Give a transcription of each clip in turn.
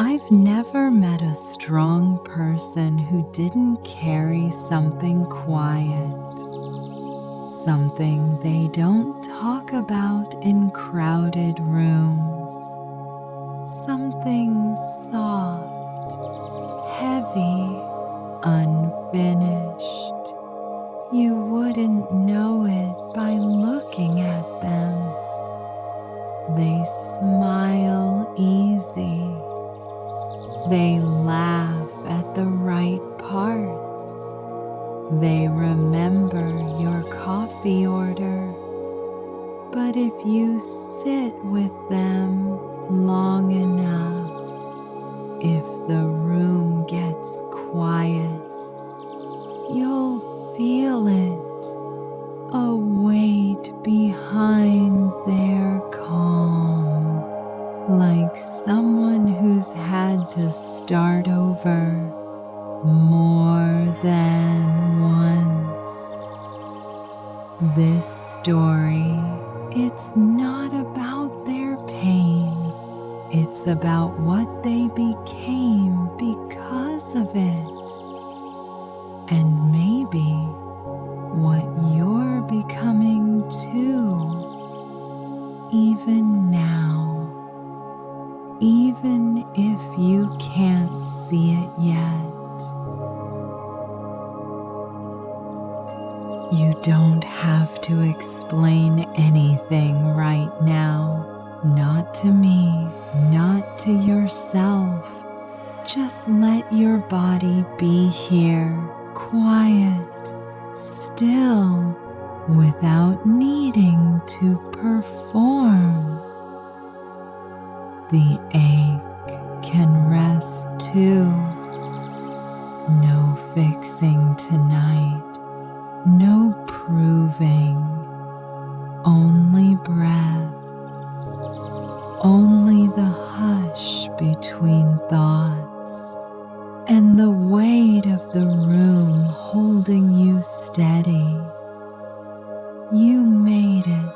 I've never met a strong person who didn't carry something quiet, something they don't talk about in crowded rooms, something soft, heavy, unfinished. You wouldn't know it by looking at them. They smile easy. They laugh at the right parts. They remember your coffee order. But if you sit with them long enough, if the room gets quiet, you'll feel it, a weight behind their calm, like someone who's had to start over more than once. This story, it's not about their pain. It's about what they became because of it. And maybe what you're becoming too, even now, even if you can't see it yet. You don't have to explain anything right now, not to me, not to yourself. Just let your body be here, quiet, still, without needing to perform. The ache can rest too. No fixing tonight, no proving, only breath, only the hush between thoughts, and the weight of the room holding you steady. You made it.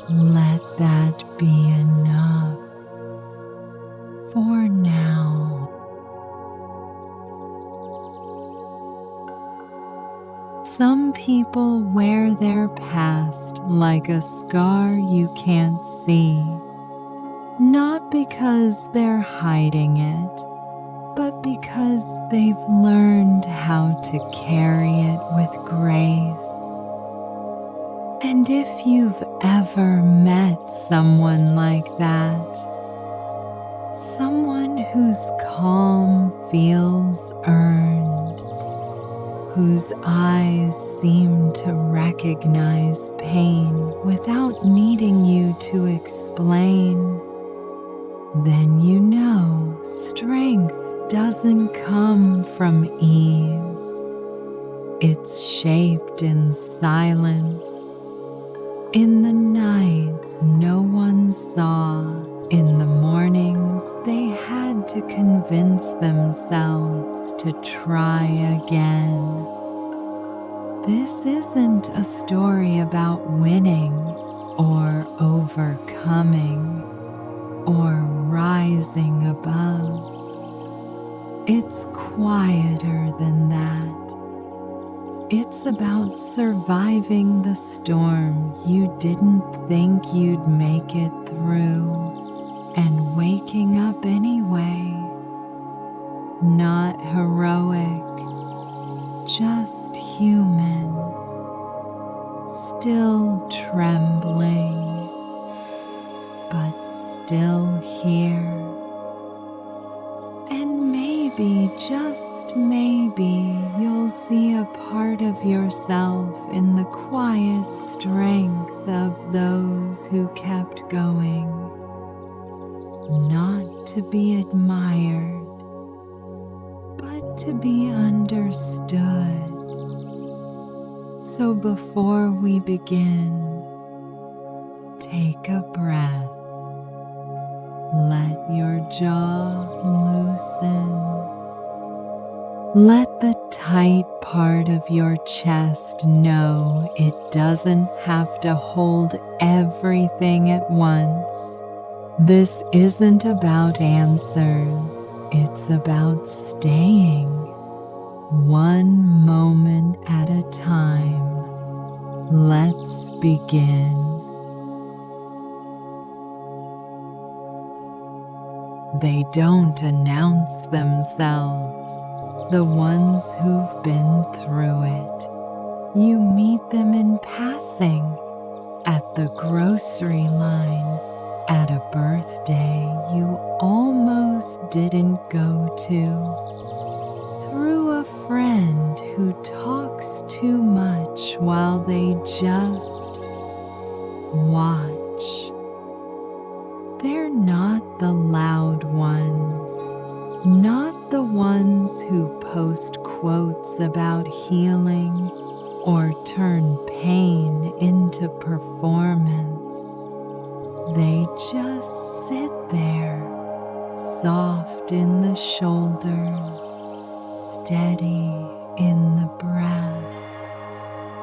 Let that be enough for now. Some people wear their past like a scar you can't see, not because they're hiding it, but because they've learned how to carry it with grace. And if you've ever met someone like that, someone whose calm feels earned, whose eyes seem to recognize pain without needing you to explain, then you know strength doesn't come from ease. It's shaped in silence, in the nights no one saw, in the mornings they had to convince themselves to try again. This isn't a story about winning or overcoming or rising above. It's quieter than that. It's about surviving the storm you didn't think you'd make it through and waking up anyway. Not heroic, just human, still trembling, but still here. And maybe, just maybe, you'll see a part of yourself in the quiet strength of those who kept going. Not to be admired, but to be understood. So before we begin, take a breath. Let your jaw loosen. Let the tight part of your chest know it doesn't have to hold everything at once. This isn't about answers, it's about staying one moment at a time. Let's begin. They don't announce themselves, the ones who've been through it. You meet them in passing, at the grocery line, at a birthday you almost didn't go to, through a friend who talks too much while they just watch. They're not the loud ones, not the ones who post quotes about healing or turn pain into performance. They just sit there, soft in the shoulders, steady in the breath,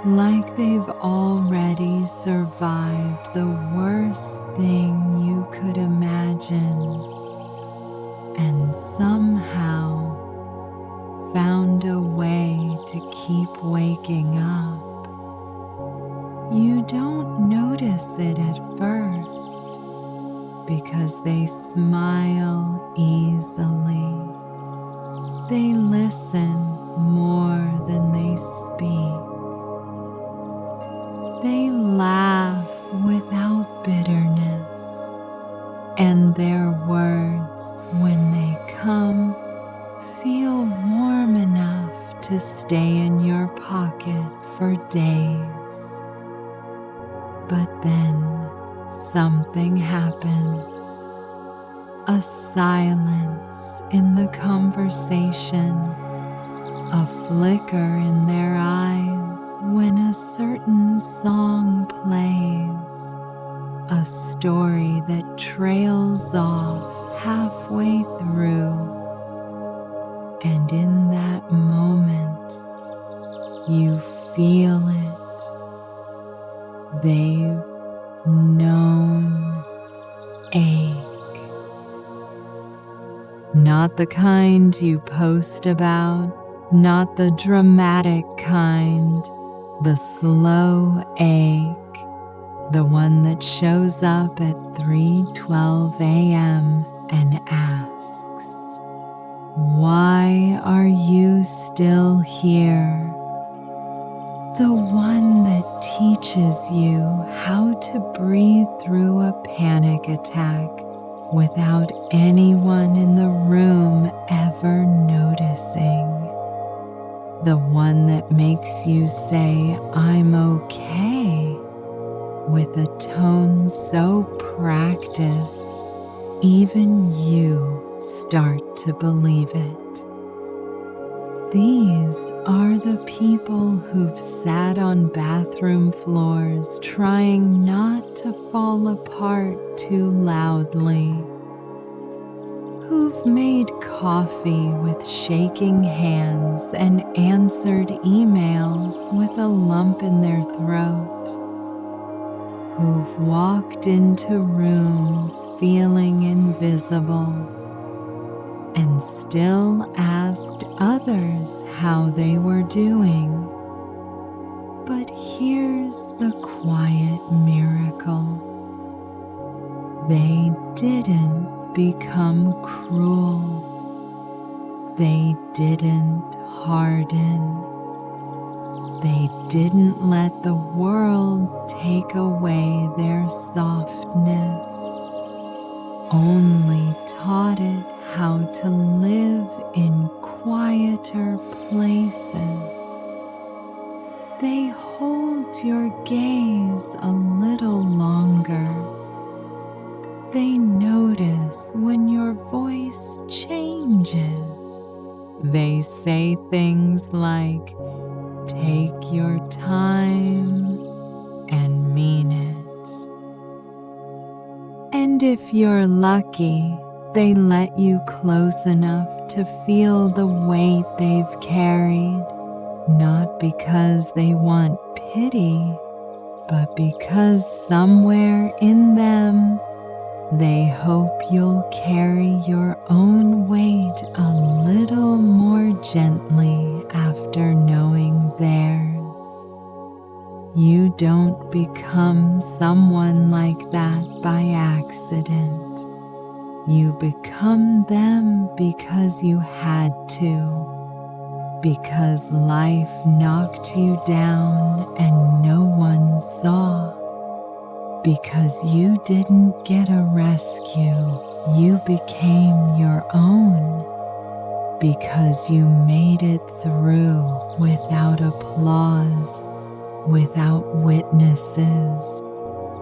like they've already survived the worst thing you could imagine, and somehow found a way to keep waking up. You don't notice it at first because they smile easily. They listen more than they speak. They laugh without bitterness, and their words, when they come, feel warm enough to stay in your pocket for days. But then something happens. A silence in the conversation, a flicker in their eyes when a certain song plays, a story that trails off halfway through. And in that moment, you feel it. They've known ache. Not the kind you post about, not the dramatic kind, the slow ache, the one that shows up at 3:12 a.m. and asks, "Why are you still here?" The one that teaches you how to breathe through a panic attack without anyone in the room ever noticing. The one that makes you say, "I'm okay," with a tone so practiced, even you start to believe it. These are the people who've sat on bathroom floors trying not to fall apart too loudly, who've made coffee with shaking hands and answered emails with a lump in their throat, who've walked into rooms feeling invisible and still asked others how they were doing. But here's the quiet miracle. They didn't become cruel. They didn't harden. They didn't let the world take away their softness, only taught it how to live in quieter places. They hold your gaze a little longer. They notice when your voice changes. They say things like, "Take your time," and mean it. And if you're lucky, they let you close enough to feel the weight they've carried, not because they want pity, but because somewhere in them They hope you'll carry your own weight a little more gently after knowing theirs. You don't become someone like that by accident. You become them because you had to, because life knocked you down and no one saw. Because you didn't get a rescue, you became your own. Because you made it through without applause, without witnesses,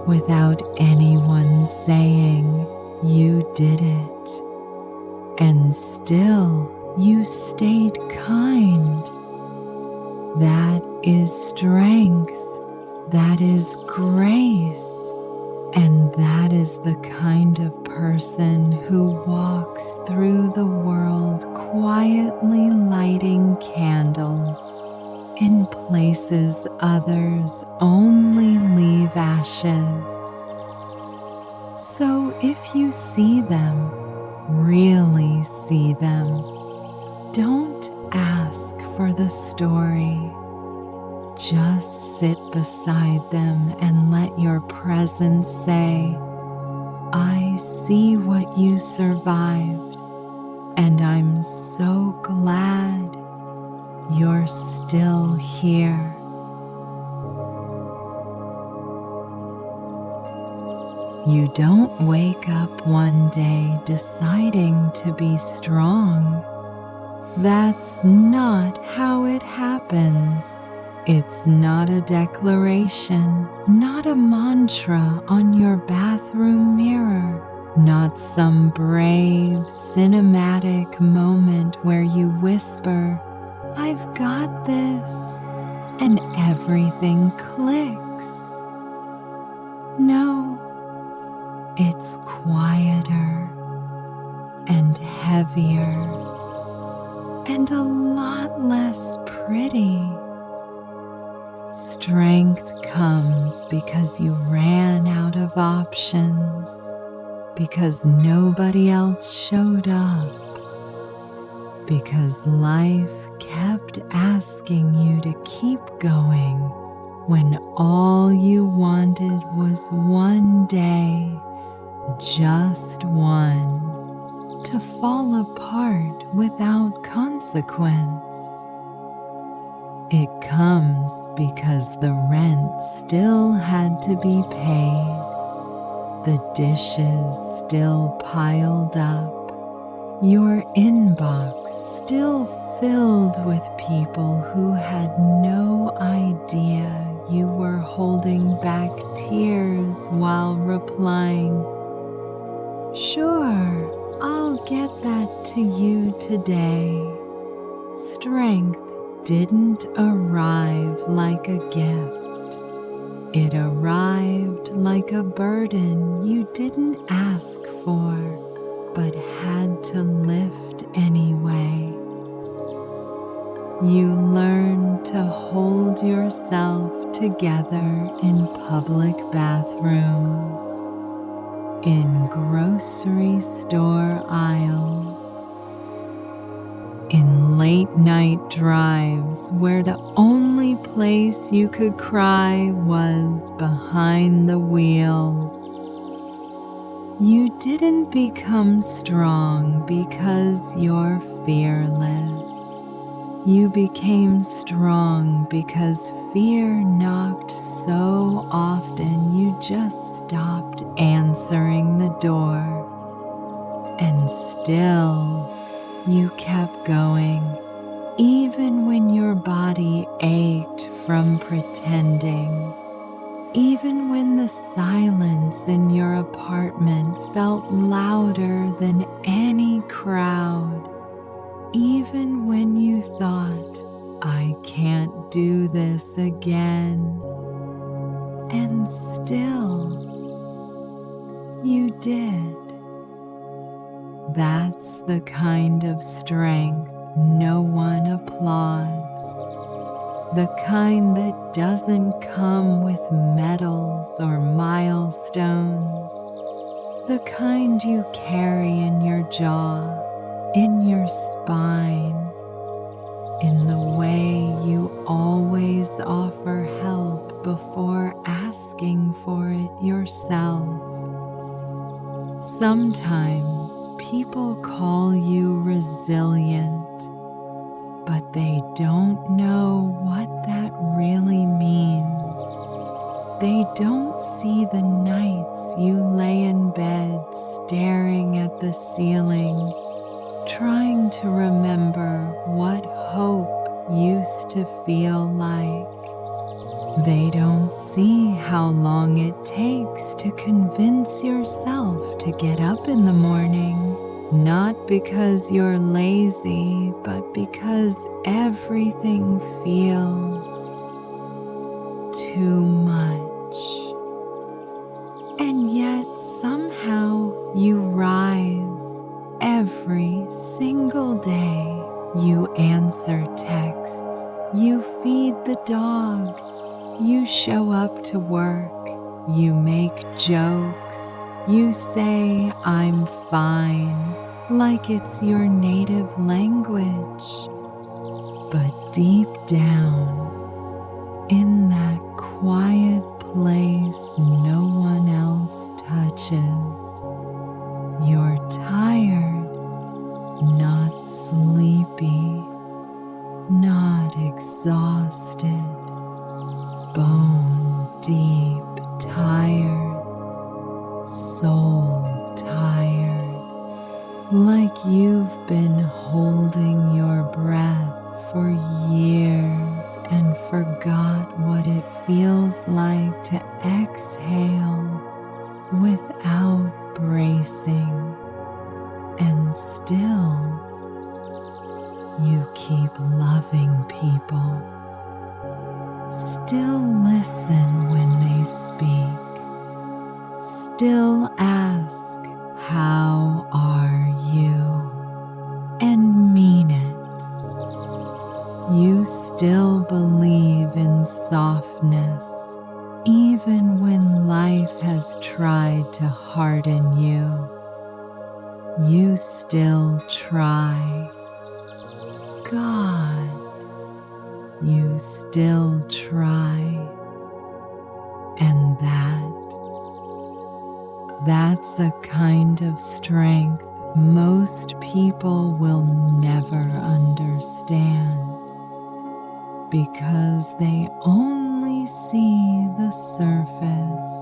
without anyone saying you did it. And still you stayed kind. That is strength. That is grace. And that is the kind of person who walks through the world quietly lighting candles in places others only leave ashes. So if you see them, really see them, don't ask for the story. Just sit beside them and let your presence say, I see what you survived, and I'm so glad you're still here. You don't wake up one day deciding to be strong. That's not how it happens. It's not a declaration, not a mantra on your bathroom mirror, not some brave cinematic moment where you whisper, I've got this, and everything clicks. No, it's quieter and heavier and a lot less pretty. Strength comes because you ran out of options, because nobody else showed up, because life kept asking you to keep going when all you wanted was one day, just one, to fall apart without consequence. It comes because the rent still had to be paid, the dishes still piled up, your inbox still filled with people who had no idea you were holding back tears while replying, Sure, I'll get that to you today. Strength didn't arrive like a gift. It arrived like a burden you didn't ask for, but had to lift anyway. You learn to hold yourself together in public bathrooms, in grocery store aisles, in late night drives where the only place you could cry was behind the wheel. You didn't become strong because you're fearless. You became strong because fear knocked so often you just stopped answering the door. And still, you kept going, even when your body ached from pretending, even when the silence in your apartment felt louder than any crowd, even when you thought, I can't do this again. And still, you did. That's the kind of strength no one applauds. The kind that doesn't come with medals or milestones. the kind you carry in your jaw, in your spine, in the way you always offer help before asking for it yourself. Sometimes people call you resilient, but they don't know what that really means. They don't see the nights you lay in bed staring at the ceiling, trying to remember what hope used to feel like. They don't see how long it takes to convince yourself to get up in the morning, not because you're lazy, but because everything feels too much. And yet somehow you rise every single day. You answer texts, you feed the dog, you show up to work, you make jokes, you say, "I'm fine," like it's your native language. But deep down, in that quiet place no one else touches, you're tired, not sleepy, not exhausted, bone deep tired, soul tired, like you've been holding your breath for years and forgot what it feels like to exhale without bracing. And still, you keep loving people. Still listen when they speak. Still ask, "How are you?" and mean it. You still believe in softness, even when life has tried to harden you. You still try. God, you still try. And that's a kind of strength most people will never understand, because they only see the surface,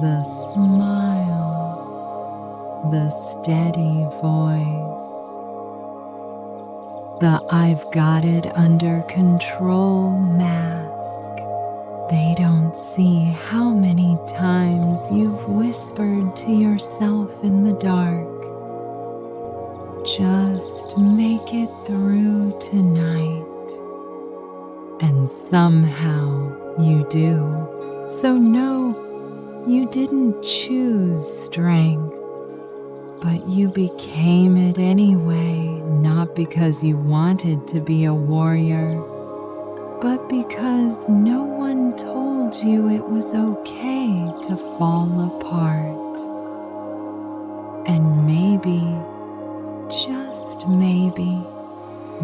the smile, the steady voice, the "I've got it under control" mask. They don't see how many times you've whispered to yourself in the dark, "Just make it through tonight." And somehow you do. So no, you didn't choose strength, but you became it anyway, not because you wanted to be a warrior, but because no one told you it was okay to fall apart. And maybe, just maybe,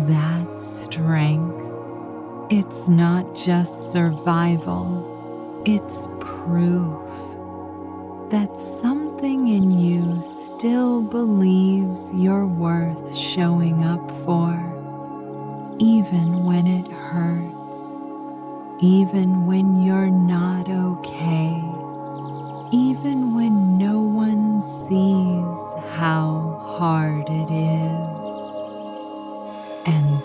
that strength, it's not just survival, it's proof that something in you still believes you're worth showing up for, even when it hurts, even when you're not okay, even when no one sees how hard it is. And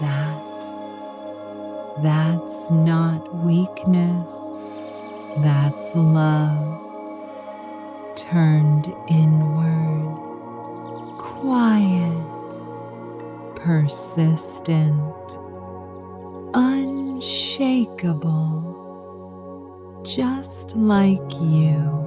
that's not weakness, that's love turned inward, quiet, persistent, unshakable, just like you.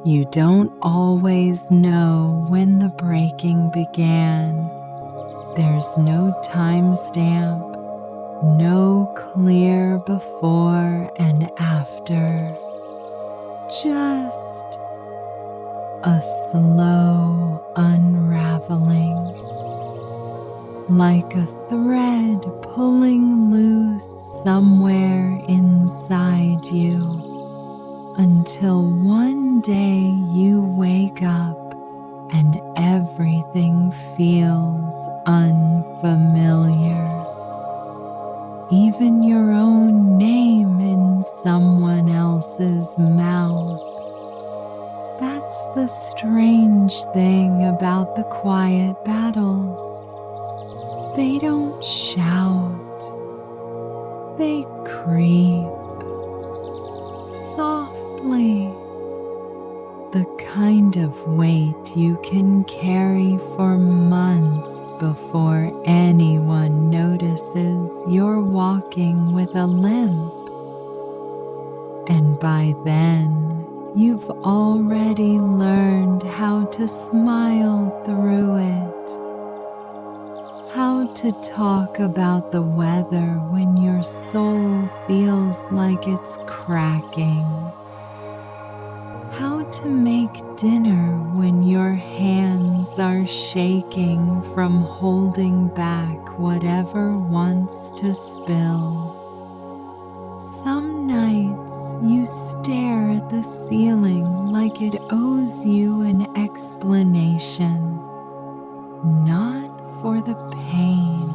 You don't always know when the breaking began. There's no timestamp, No clear before and after, just a slow unraveling, like a thread pulling loose somewhere inside you, until one day you wake up and everything feels unfamiliar. Even your own name in someone else's mouth. That's the strange thing about the quiet battles. They don't shout. They creep softly. The kind of weight you can carry for months before anyone notices you're walking with a limp. And by then, you've already learned how to smile through it, how to talk about the weather when your soul feels like it's cracking, how to make dinner when your hands are shaking from holding back whatever wants to spill. Some nights you stare at the ceiling like it owes you an explanation, not for the pain,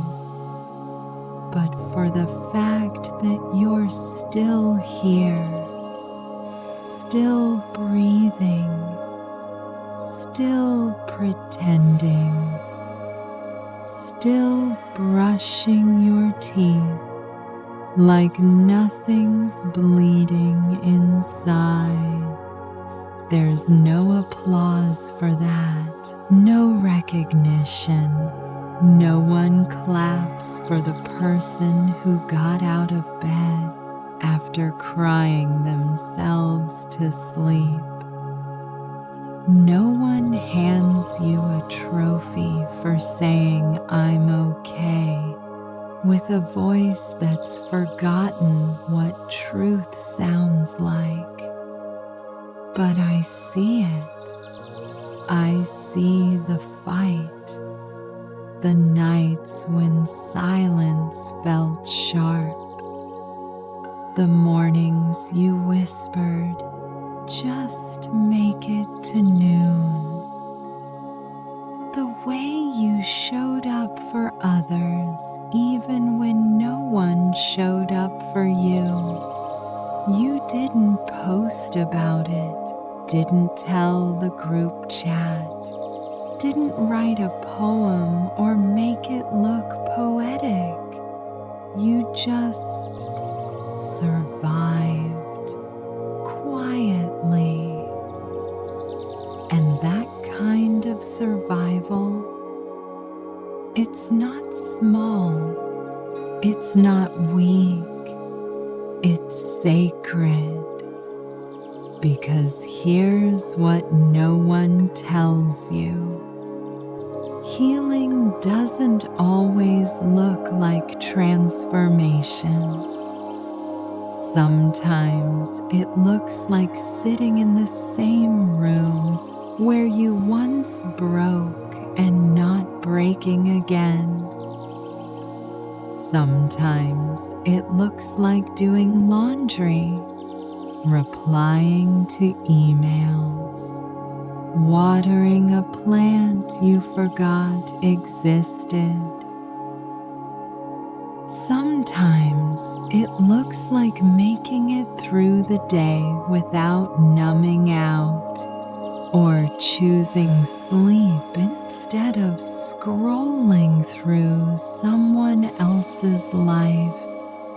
but for the fact that you're still here, still breathing, still pretending, still brushing your teeth like nothing's bleeding inside. There's no applause for that, no recognition. No one claps for the person who got out of bed after crying themselves to sleep. No one hands you a trophy for saying "I'm okay" with a voice that's forgotten what truth sounds like. But I see it. I see the fight. The nights when silence felt sharp. The mornings you whispered, "Just make it to noon." The way you showed up for others even when no one showed up for you. You didn't post about it, didn't tell the group chat, didn't write a poem or make it look poetic. You just survived quietly. And that kind of survival, it's not small, it's not weak, it's sacred. Because here's what no one tells you. Healing doesn't always look like transformation. Sometimes it looks like sitting in the same room where you once broke and not breaking again. Sometimes it looks like doing laundry, replying to emails, watering a plant you forgot existed. Sometimes it looks like making it through the day without numbing out, or choosing sleep instead of scrolling through someone else's life,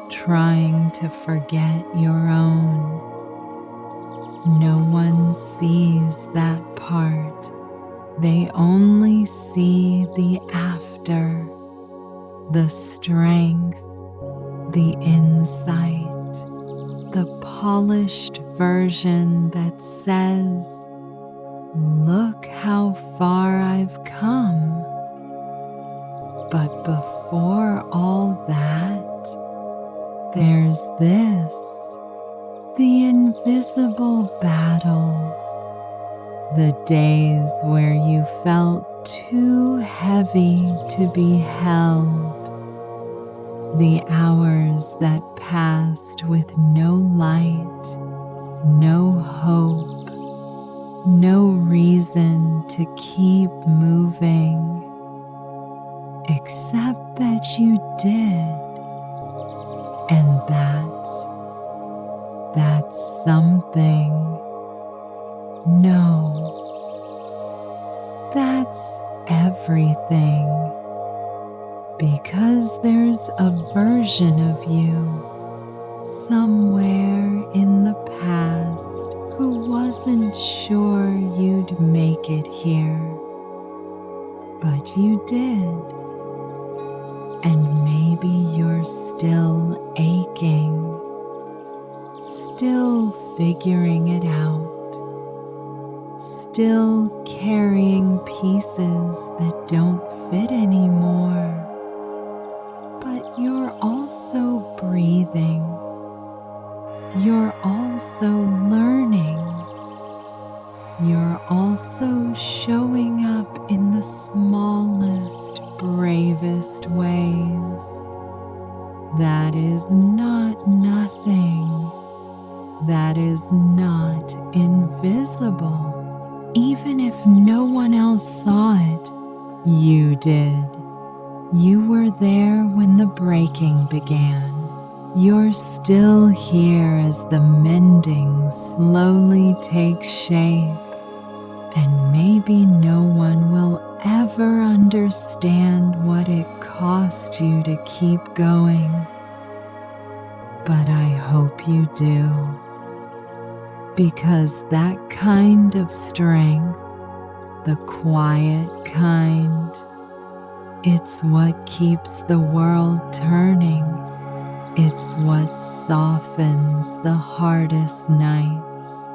trying to forget your own. No one sees that part. They only see the after, the strength, the insight, the polished version that says, "Look how far I've come." But before all that, The days where you felt too heavy to be held. The hours that passed with no light, no hope, no reason to keep moving, except that you did. And that's something. No, that's everything. Because there's a version of you somewhere in the past who wasn't sure you'd make it here, but you did. And maybe you're still aching, still figuring it out, still carrying pieces that don't fit anymore. But you're also breathing. You're also learning. You're also showing up in the smallest, bravest ways. That is not nothing. That is not invisible. Even if no one else saw it, you did. You were there when the breaking began. You're still here as the mending slowly takes shape. And maybe no one will ever understand what it cost you to keep going. But I hope you do. Because that kind of strength, the quiet kind, it's what keeps the world turning. It's what softens the hardest nights.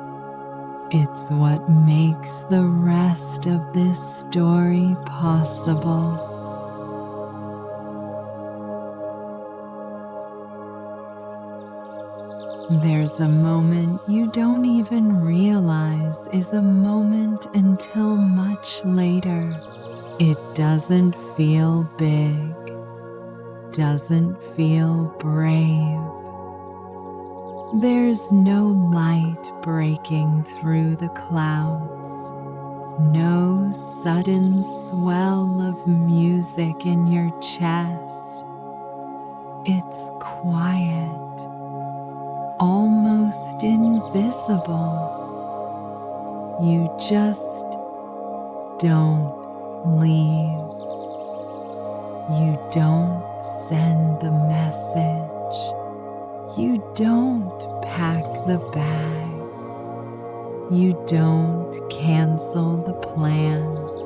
It's what makes the rest of this story possible. There's a moment you don't even realize is a moment until much later. It doesn't feel big, doesn't feel brave. There's no light breaking through the clouds, no sudden swell of music in your chest. It's quiet, almost invisible. You just don't leave. You don't send the message. You don't pack the bag. You don't cancel the plans.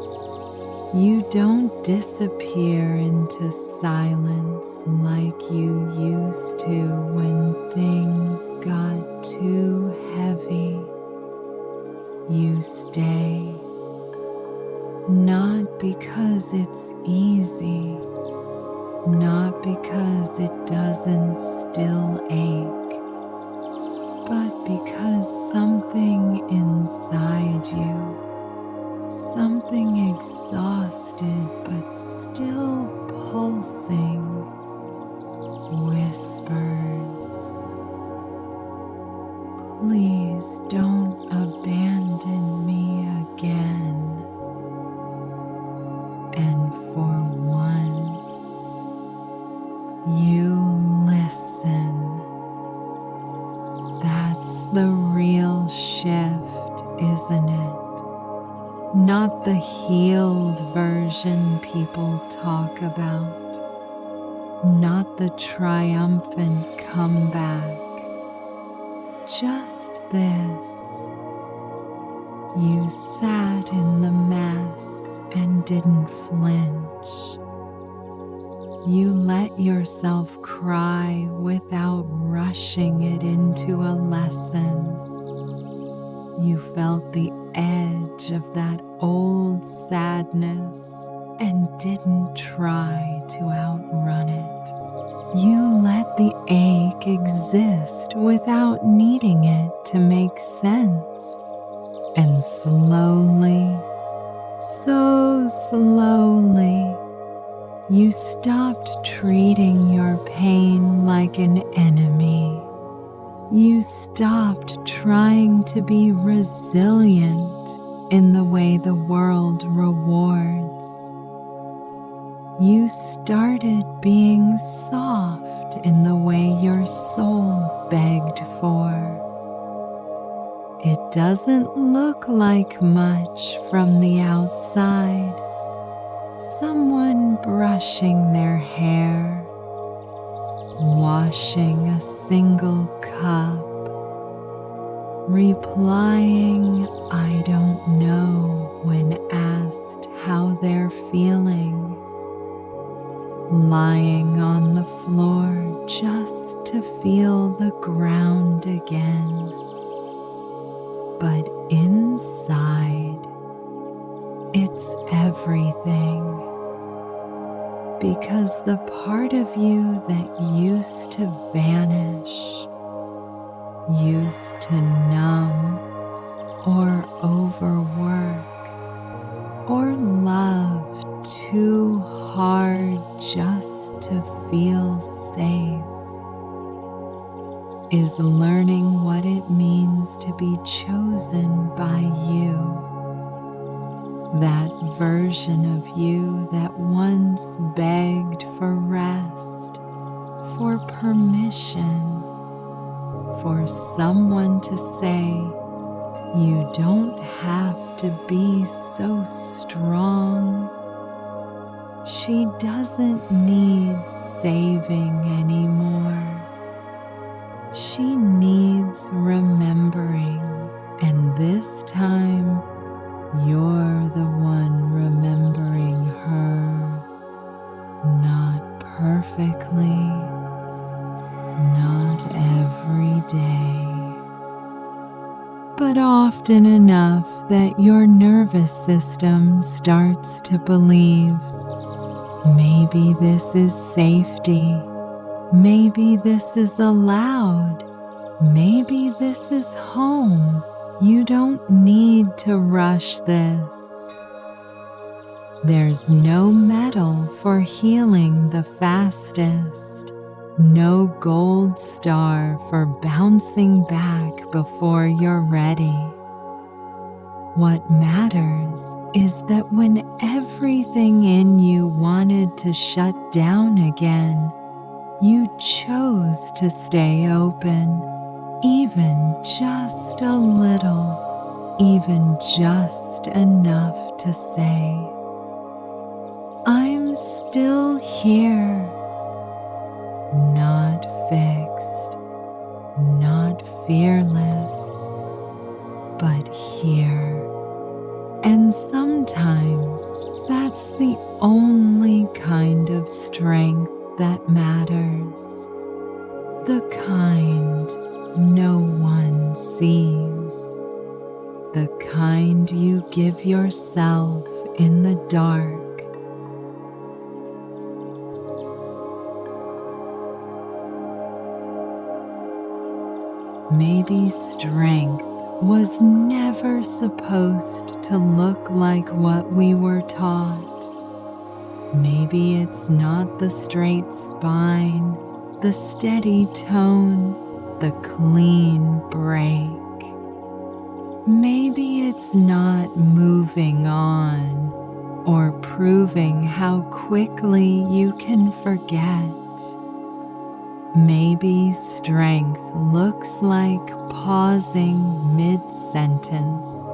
You don't disappear into silence like you used to when things got too heavy. You stay, not because it's easy, not because it doesn't still ache, but because something inside you, something exhausted but still pulsing, whispers, "Please don't abandon me again." And for once, you listen. That's the real shift, isn't it? Not the healed version people talk about, not the triumphant comeback. Just this. You sat in the mess and didn't flinch. You let yourself cry without rushing it into a lesson. You felt the edge of that old sadness and didn't try to outrun it. You let the ache exist without needing it to make sense. And slowly, so slowly, you stopped treating your pain like an enemy. You stopped trying to be resilient in the way the world rewards. You started being soft in the way your soul begged for. It doesn't look like much from the outside. Someone brushing their hair, washing a single cup, replying, "I don't know," when asked how they're feeling, lying on the floor just to feel the ground again. But inside, it's everything. Because the part of you that used to vanish, used to numb or overwork or love too hard just to feel safe, is learning what it means to be chosen by you. That version of you that once begged for rest, for permission, for someone to say, "You don't have to be so strong." She doesn't need saving anymore. She needs remembering, and this time, you're the one remembering her. Not perfectly, not every day, but often enough that your nervous system starts to believe, maybe this is safety, maybe this is allowed, maybe this is home. You don't need to rush this. There's no medal for healing the fastest, no gold star for bouncing back before you're ready. What matters is that when everything in you wanted to shut down again, you chose to stay open. Even just a little, even just enough to say, "I'm still here." Not fixed, not fearless, but here. And sometimes that's the only kind of strength that matters. The kind no one sees. The kind you give yourself in the dark. Maybe strength was never supposed to look like what we were taught. Maybe it's not the straight spine, the steady tone, the clean break. Maybe it's not moving on or proving how quickly you can forget. Maybe strength looks like pausing mid-sentence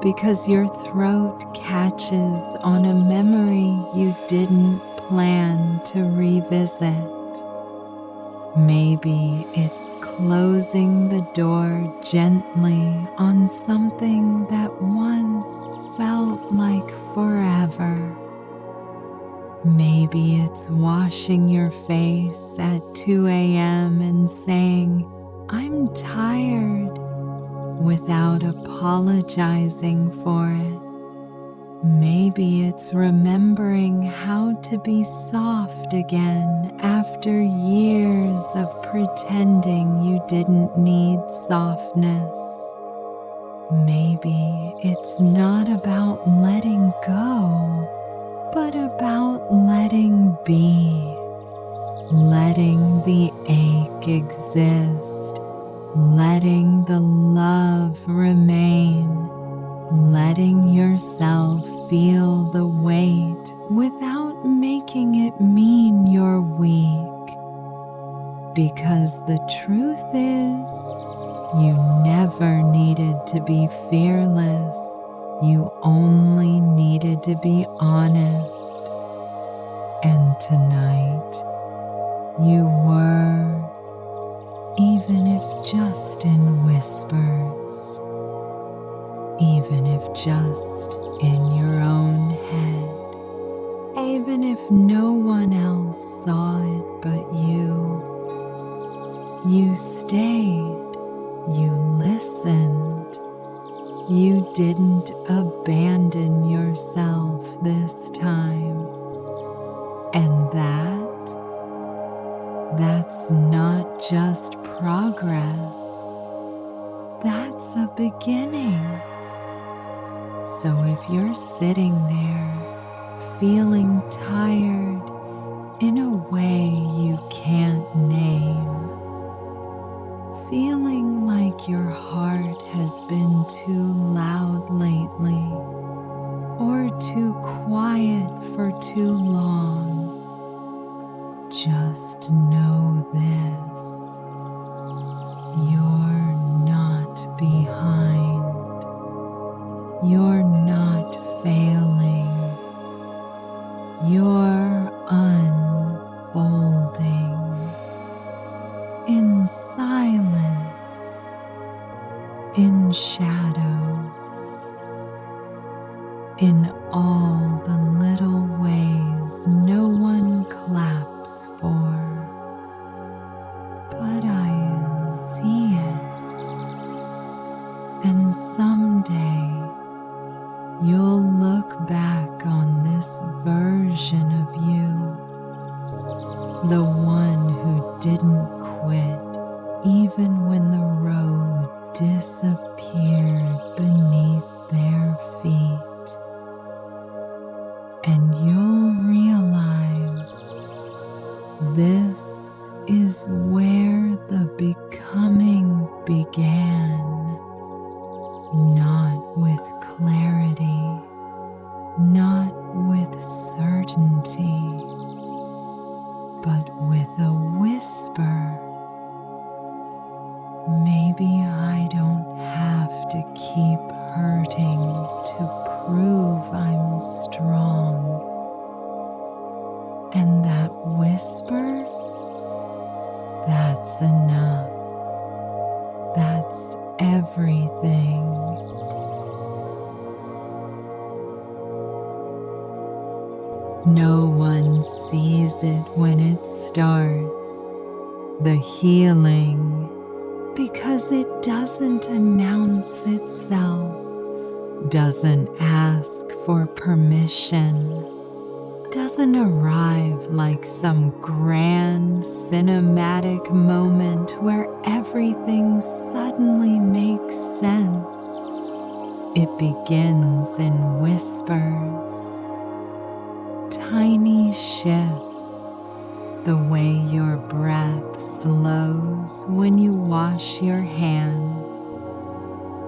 because your throat catches on a memory you didn't plan to revisit. Maybe it's closing the door gently on something that once felt like forever. Maybe it's washing your face at 2 a.m. and saying, "I'm tired," without apologizing for it. Maybe it's remembering how to be soft again after years of pretending you didn't need softness. Maybe it's not about letting go, but about letting be, letting the ache exist, letting the love remain, letting yourself feel the weight without making it mean you're weak. Because the truth is, you never needed to be fearless. You only needed to be honest. And tonight, you were, even if just in whispers, even if just in your own head, even if no one else saw it but you. You stayed. You listened. You didn't abandon yourself this time. And that's not just progress. That's a beginning. So if you're sitting there feeling tired in a way you can't name, feeling like your heart has been too loud lately or too quiet for too long, just know this: you're not behind. You're not failing. You're unfolding. In silence, in shadows, in all the little ways no one claps for, but I see it, and someday you'll look back on this version of you, the one who didn't quit even when the road disappeared beneath their feet. And you'll realize this is where the becoming began, not with clarity, not with certainty, but with a whisper. Maybe I don't have to keep hurting to prove I'm strong. And that whisper, that's enough. That's everything. No one sees it when it starts, the healing, because it doesn't announce itself, doesn't ask for permission, doesn't arrive like some grand cinematic moment where everything suddenly makes sense. It begins in whispers, tiny shifts, the way your breath slows when you wash your hands,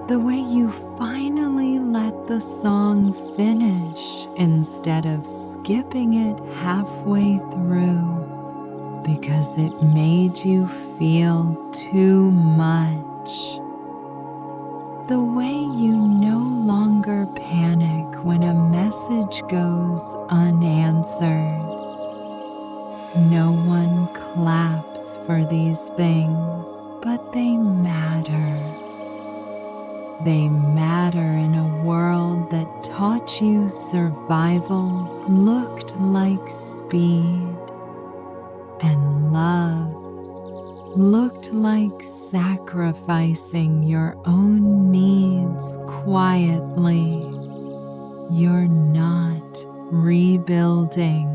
the way you finally let the song finish instead of skipping it halfway through because it made you feel too much. The way you no longer panic when a message goes unanswered. No one claps for these things, but they matter. They matter in a world that taught you survival looked like speed, and love looked like sacrificing your own needs quietly. You're not rebuilding.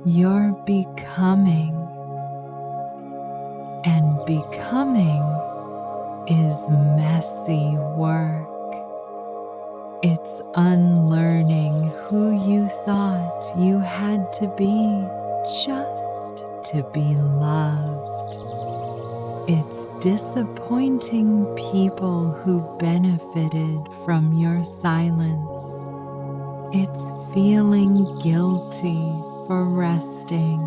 You're becoming. And becoming is messy work. It's unlearning who you thought you had to be just to be loved. It's disappointing people who benefited from your silence. It's feeling guilty for resting,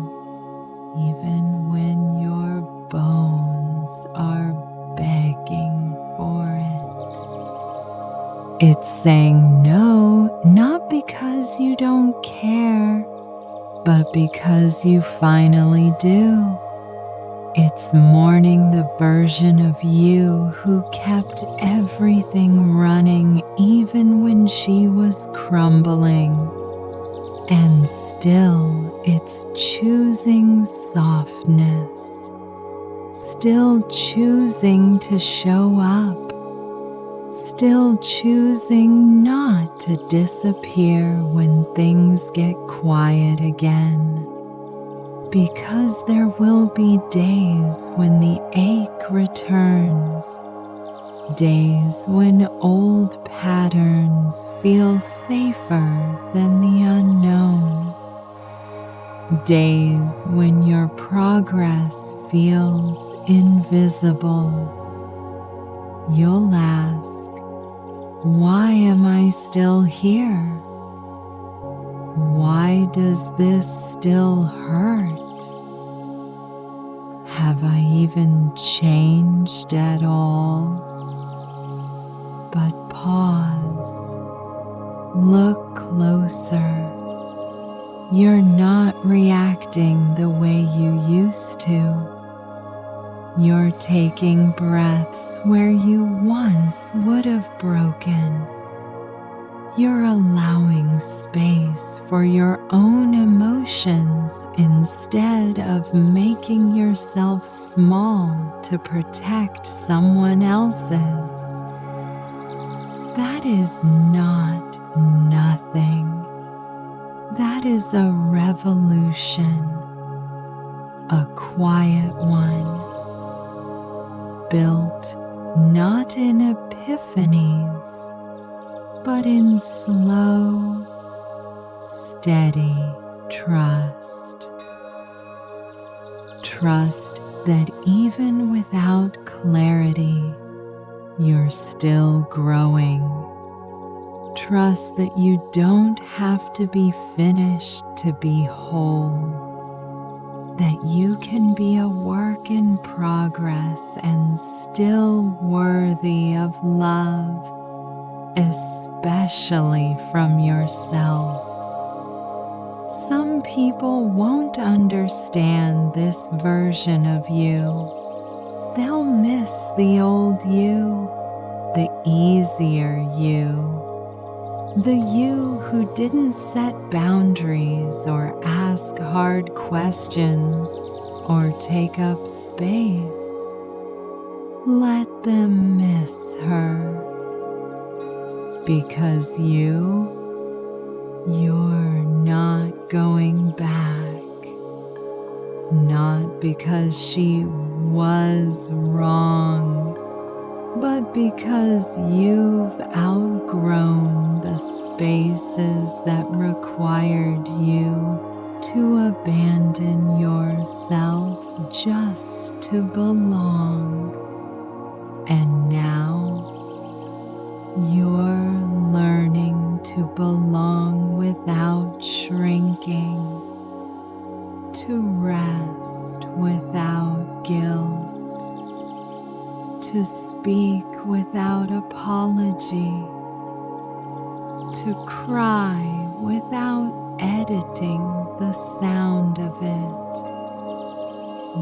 even when your bones are begging for it. It's saying no, not because you don't care, but because you finally do. It's mourning the version of you who kept everything running even when she was crumbling. And still, it's choosing softness, still choosing to show up, still choosing not to disappear when things get quiet again. Because there will be days when the ache returns, days when old patterns feel safer than the unknown, days when your progress feels invisible. You'll ask, why am I still here? Why does this still hurt? Have I even changed at all? But pause, look closer. You're not reacting the way you used to. You're taking breaths where you once would have broken. You're allowing space for your own emotions instead of making yourself small to protect someone else's. That is not nothing. That is a revolution, a quiet one, built not in epiphanies, but in slow, steady trust. Trust that even without clarity, you're still growing. Trust that you don't have to be finished to be whole. That you can be a work in progress and still worthy of love, especially from yourself. Some people won't understand this version of you. They'll miss the old you, the easier you, the you who didn't set boundaries or ask hard questions or take up space. Let them miss her. Because you're not going back. Not because she was wrong, but because you've outgrown the spaces that required you to abandon yourself just to belong. And now you're learning to belong without shrinking, to rest without guilt, to speak without apology, to cry without editing the sound of it.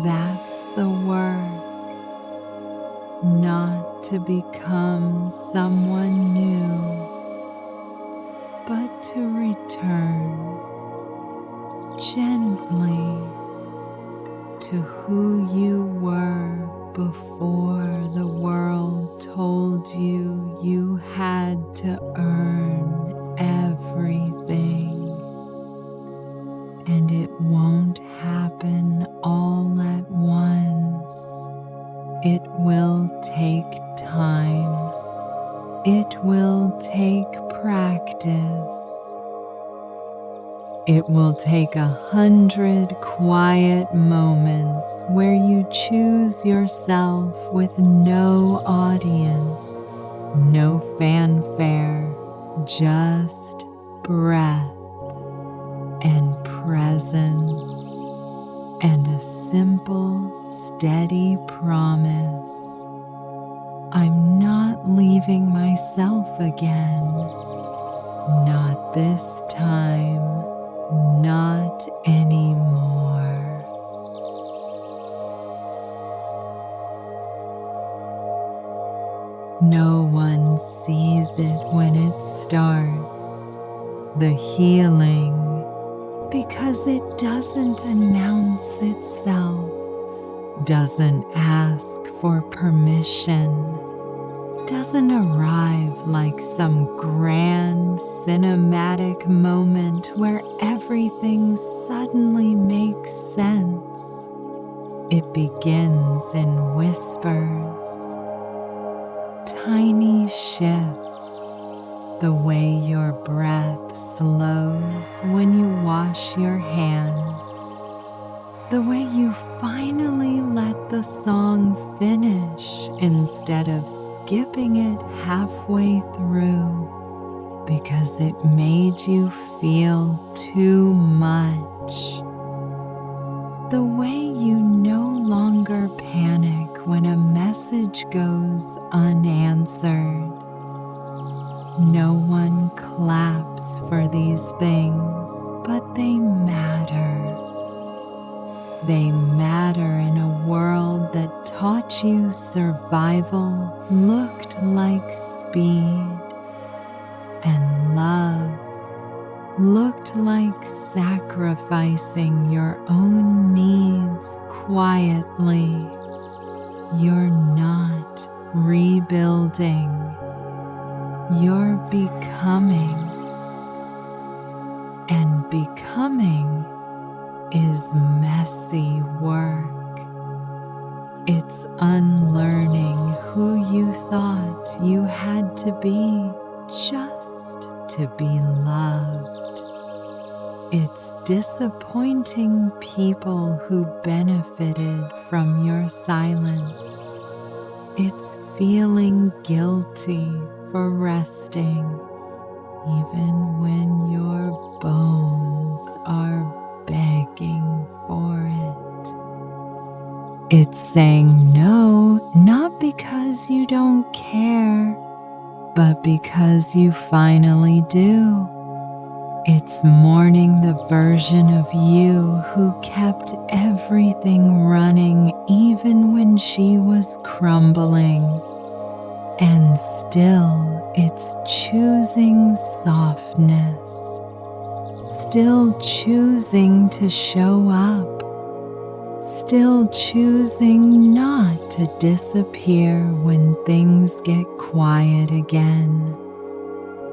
That's the work. Not to become someone new, but to return gently to who you were before the world told you you had to earn everything. And it won't happen all at once. It will take take practice. It will take 100 quiet moments where you choose yourself with no audience, no fanfare, just breath and presence and a simple, steady promise. I'm not leaving myself again. Not this time. Not anymore. No one sees it when it starts, the healing, because it doesn't announce itself, doesn't ask for permission, doesn't arrive like some grand cinematic moment where everything suddenly makes sense. It begins in whispers, tiny shifts, the way your breath slows when you wash your hands, the way you finally let the song finish instead of skipping it halfway through because it made you feel too much. The way you no longer panic when a message goes unanswered. No one claps for these things, but they matter. They matter in a world that taught you survival looked like speed, and love looked like sacrificing your own needs quietly. You're not rebuilding, you're becoming, and becoming is messy work. It's unlearning who you thought you had to be just to be loved. It's disappointing people who benefited from your silence. It's feeling guilty for resting, even when your bones are begging for it. It's saying no, not because you don't care, but because you finally do. It's mourning the version of you who kept everything running even when she was crumbling. And still, it's choosing softness. Still choosing to show up, still choosing not to disappear when things get quiet again.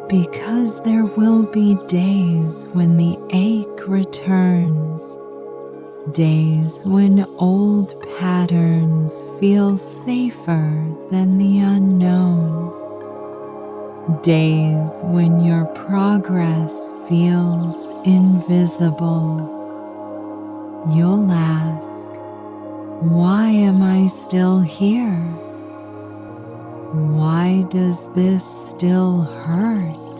Because there will be days when the ache returns, days when old patterns feel safer than the unknown. Days when your progress feels invisible. You'll ask, why am I still here? Why does this still hurt?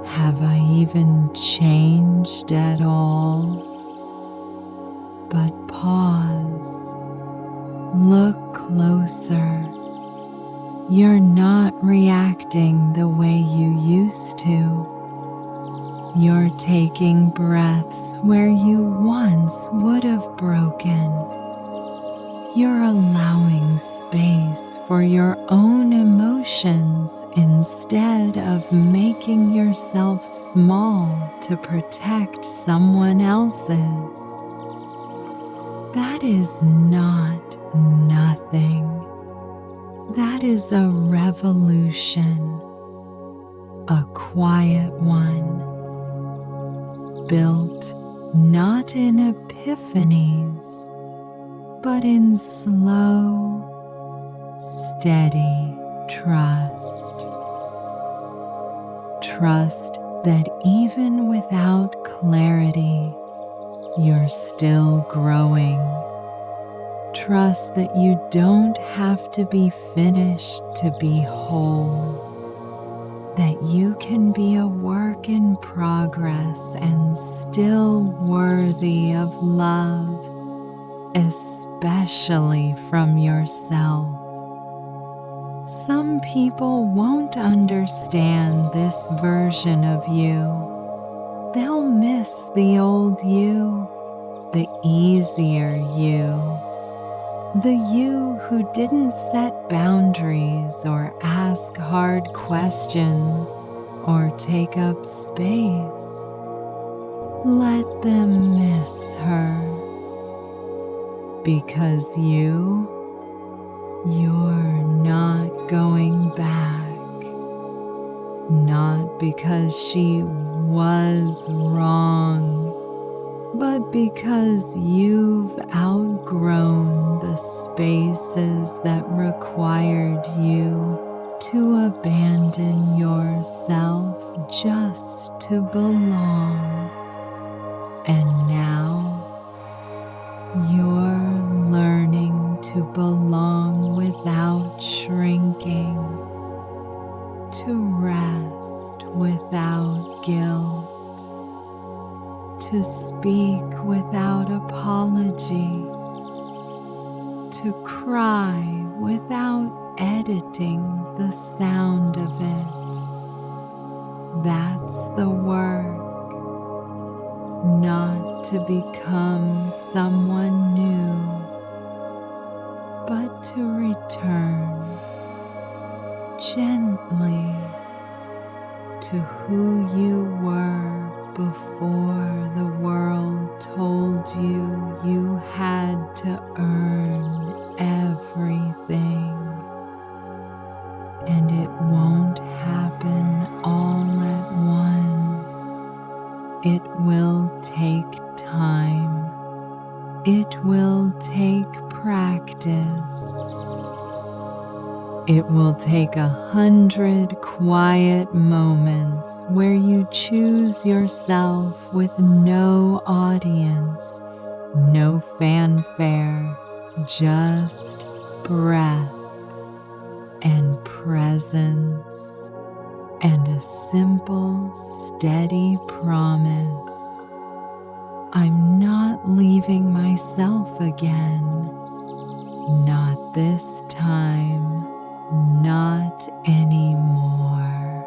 Have I even changed at all? But pause, look closer. You're not reacting the way you used to. You're taking breaths where you once would have broken. You're allowing space for your own emotions instead of making yourself small to protect someone else's. That is not nothing. That is a revolution, a quiet one, built not in epiphanies, but in slow, steady trust. Trust that even without clarity, you're still growing. Trust that you don't have to be finished to be whole. That you can be a work in progress and still worthy of love, especially from yourself. Some people won't understand this version of you. They'll miss the old you, the easier you, the you who didn't set boundaries or ask hard questions or take up space. Let them miss her. Because you're not going back. Not because she was wrong, but because you've outgrown the spaces that required you to abandon yourself just to belong. And now you're learning to belong without shrinking, to rest without guilt, to speak without apology, to cry without editing the sound of it. That's the work. Not to become someone new, but to return gently to who you were before the world told you you had to earn everything. And it won't happen all at once. It will take time. It will take practice. It will take 100 quiet moments where you choose yourself with no audience, no fanfare, just breath and presence. And a simple, steady promise. I'm not leaving myself again. Not this time. Not anymore.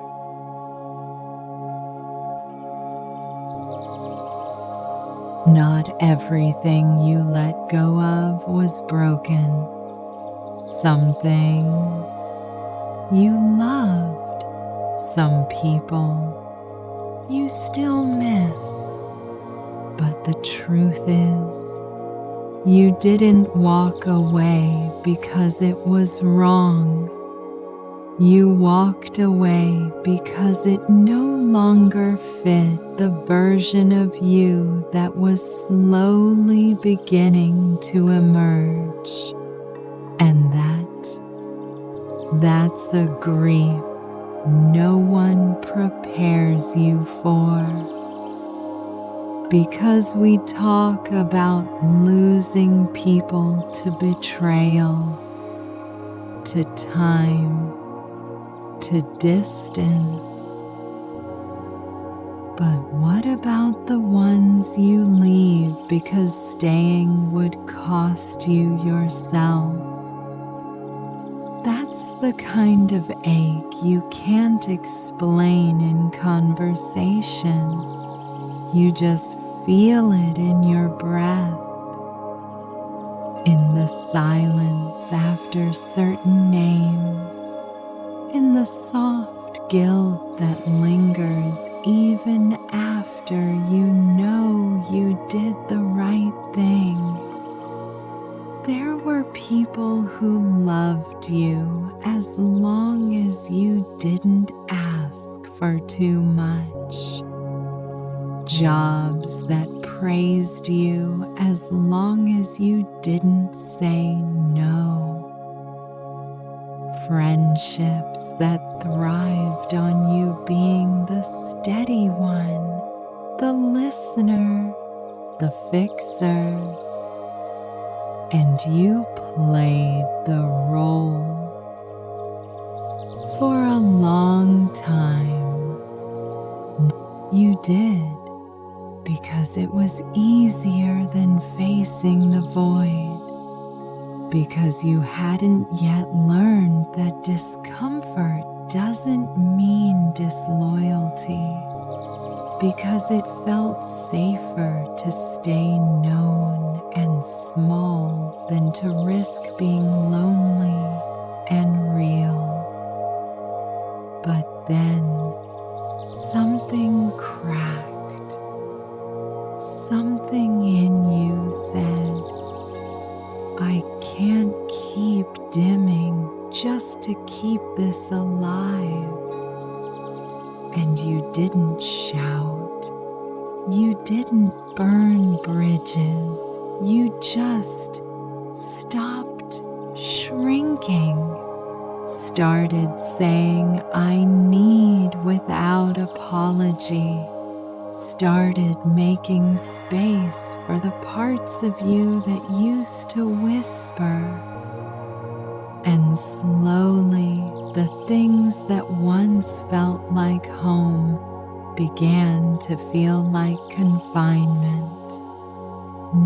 Not everything you let go of was broken. Some things you loved. Some people you still miss, but the truth is, you didn't walk away because it was wrong. You walked away because it no longer fit the version of you that was slowly beginning to emerge. And that's a grief no one prepares you for. Because we talk about losing people to betrayal, to time, to distance. But what about the ones you leave because staying would cost you yourself? That's the kind of ache you can't explain in conversation. You just feel it in your breath, in the silence after certain names, in the soft guilt that lingers even after you know you did the right thing. There were people who loved you as long as you didn't ask for too much. Jobs that praised you as long as you didn't say no. Friendships that thrived on you being the steady one, the listener, the fixer, and you played the role. For a long time, you did, because it was easier than facing the void, because you hadn't yet learned that discomfort doesn't mean disloyalty, because it felt safer to stay known and small than to risk being lonely and real. But then something cracked. Something in you said, I can't keep dimming just to keep this alive. And you didn't shout. You didn't burn bridges. You just stopped shrinking. Started saying I need without apology. Started making space for the parts of you that used to whisper. And slowly, the things that once felt like home began to feel like confinement.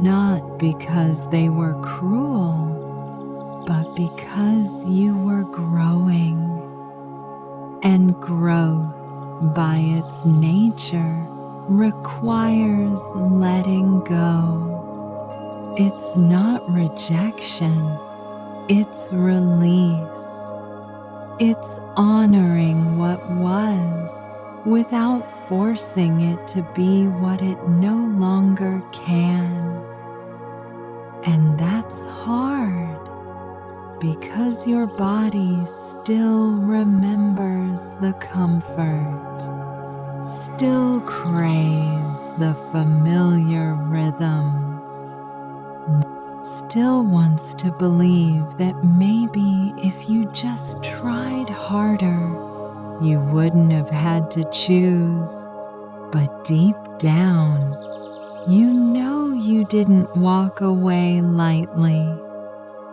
Not because they were cruel, but because you were growing. And growth, by its nature, requires letting go. It's not rejection, it's release. It's honoring what was without forcing it to be what it no longer can. And that's hard, because your body still remembers the comfort, still craves the familiar rhythms, still wants to believe that maybe if you just tried harder, you wouldn't have had to choose. But deep down, you know you didn't walk away lightly.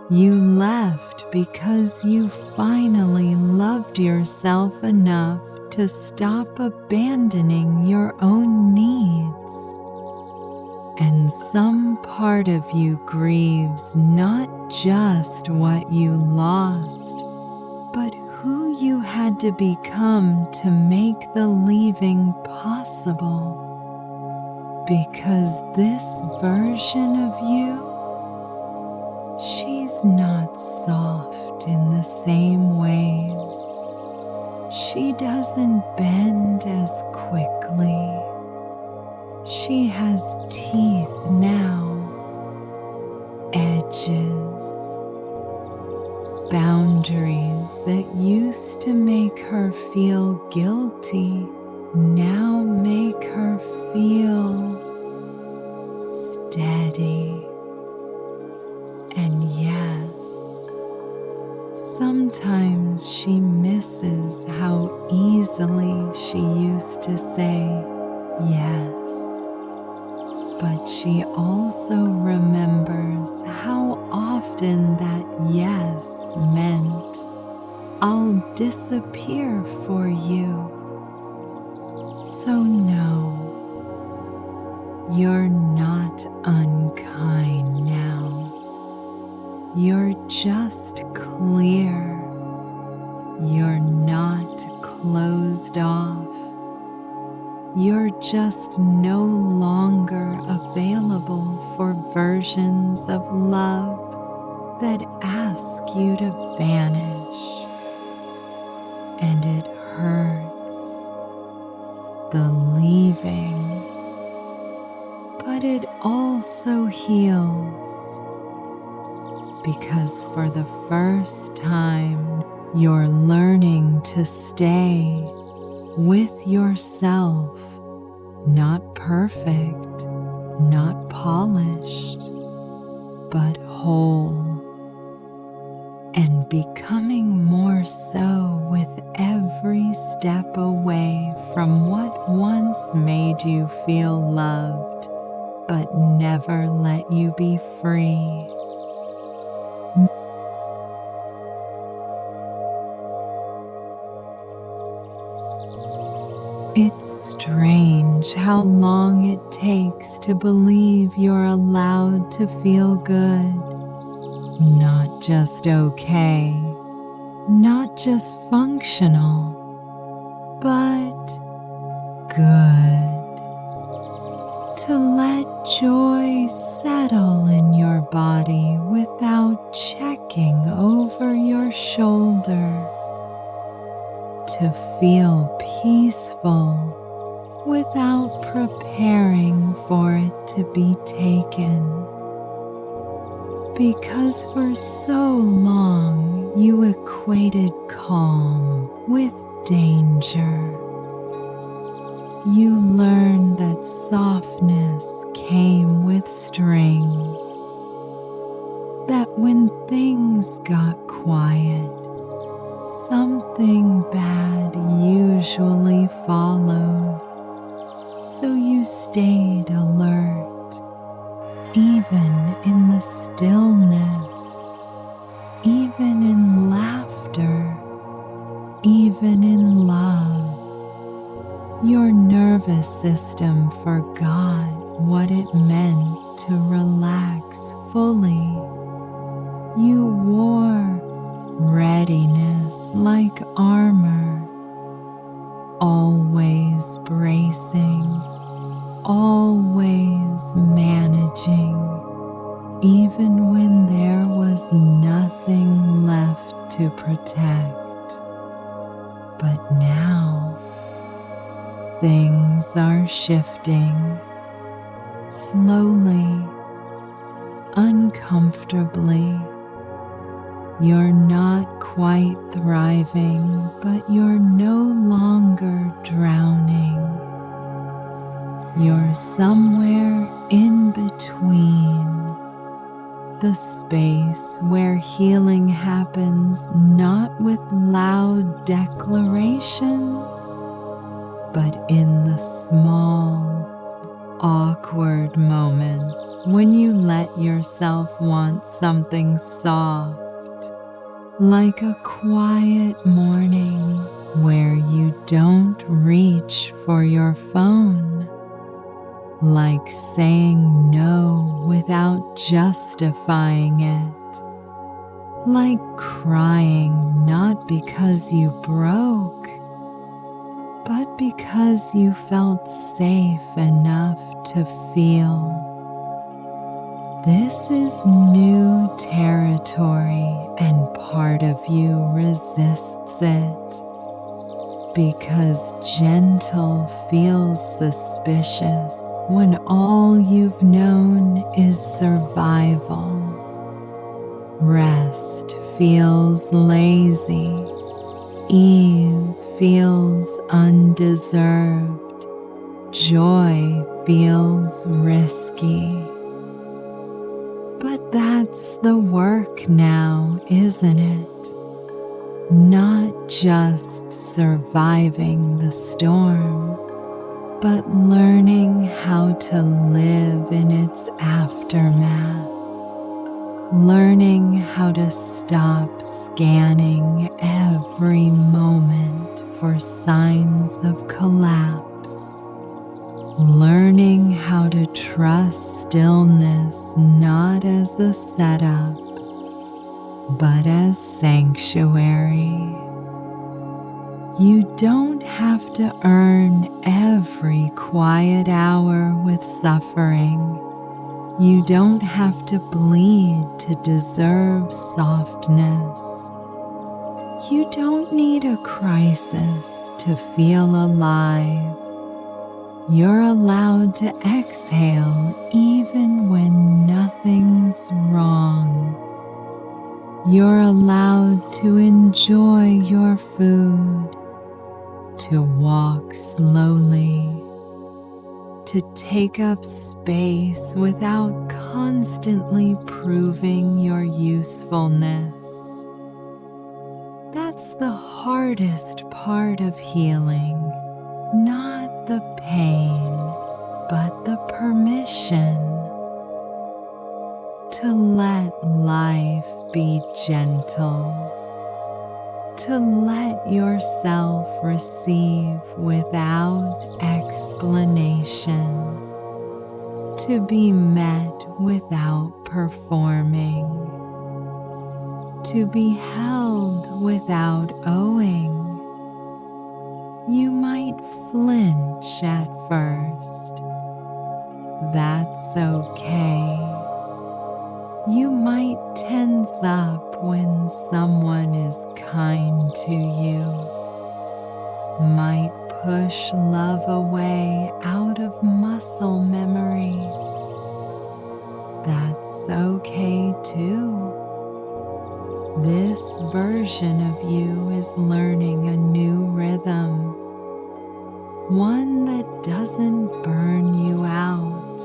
You left because you finally loved yourself enough to stop abandoning your own needs. And some part of you grieves not just what you lost, but who you had to become to make the leaving possible. Because this version of you, she's not soft in the same ways. She doesn't bend as quickly. She has teeth now, edges, boundaries that used to make her feel guilty now make her feel steady. And yes, sometimes she misses how easily she used to say yes. But she also remembers how often that yes meant, I'll disappear for you. So no, you're not unkind now. You're just clear. You're not closed off. You're just no longer available for versions of love that ask you to vanish. And it hurts, the leaving, but it also heals. Because for the first time, you're learning to stay with yourself, not perfect, not polished, but whole. And and becoming more so with every step away from what once made you feel loved but never let you be free. It's strange how long it takes to believe you're allowed to feel good, not just okay, not just functional, but good. To let joy settle in your body without checking over your shoulder. To feel peaceful without preparing for it to be taken. Because for so long you equated calm with danger. You learned that softness came with strings. That when things got quiet, something bad usually followed, so you stayed alert, even in the stillness, even in laughter, even in love. Your nervous system forgot what it meant to relax fully. You wore readiness like armor, always bracing, always managing, even when there was nothing left to protect. But now, things are shifting, slowly, uncomfortably. You're not quite thriving, but you're no longer drowning. You're somewhere in between, the space where healing happens not with loud declarations, but in the small, awkward moments when you let yourself want something soft. Like a quiet morning where you don't reach for your phone. Like saying no without justifying it. Like crying not because you broke, but because you felt safe enough to feel. This is new territory, and part of you resists it because gentle feels suspicious when all you've known is survival. Rest feels lazy. Ease feels undeserved. Joy feels risky. But that's the work now, isn't it? Not just surviving the storm, but learning how to live in its aftermath. Learning how to stop scanning every moment for signs of collapse. Learning how to trust stillness not as a setup, but as sanctuary. You don't have to earn every quiet hour with suffering. You don't have to bleed to deserve softness. You don't need a crisis to feel alive. You're allowed to exhale even when nothing's wrong. You're allowed to enjoy your food, to walk slowly, to take up space without constantly proving your usefulness. That's the hardest part of healing, not the pain, but the permission to let life be gentle, to let yourself receive without explanation, to be met without performing, to be held without owing. You might flinch at first. That's okay. You might tense up when someone is kind to you, might push love away out of muscle memory. That's okay too. This version of you is learning a new rhythm, one that doesn't burn you out,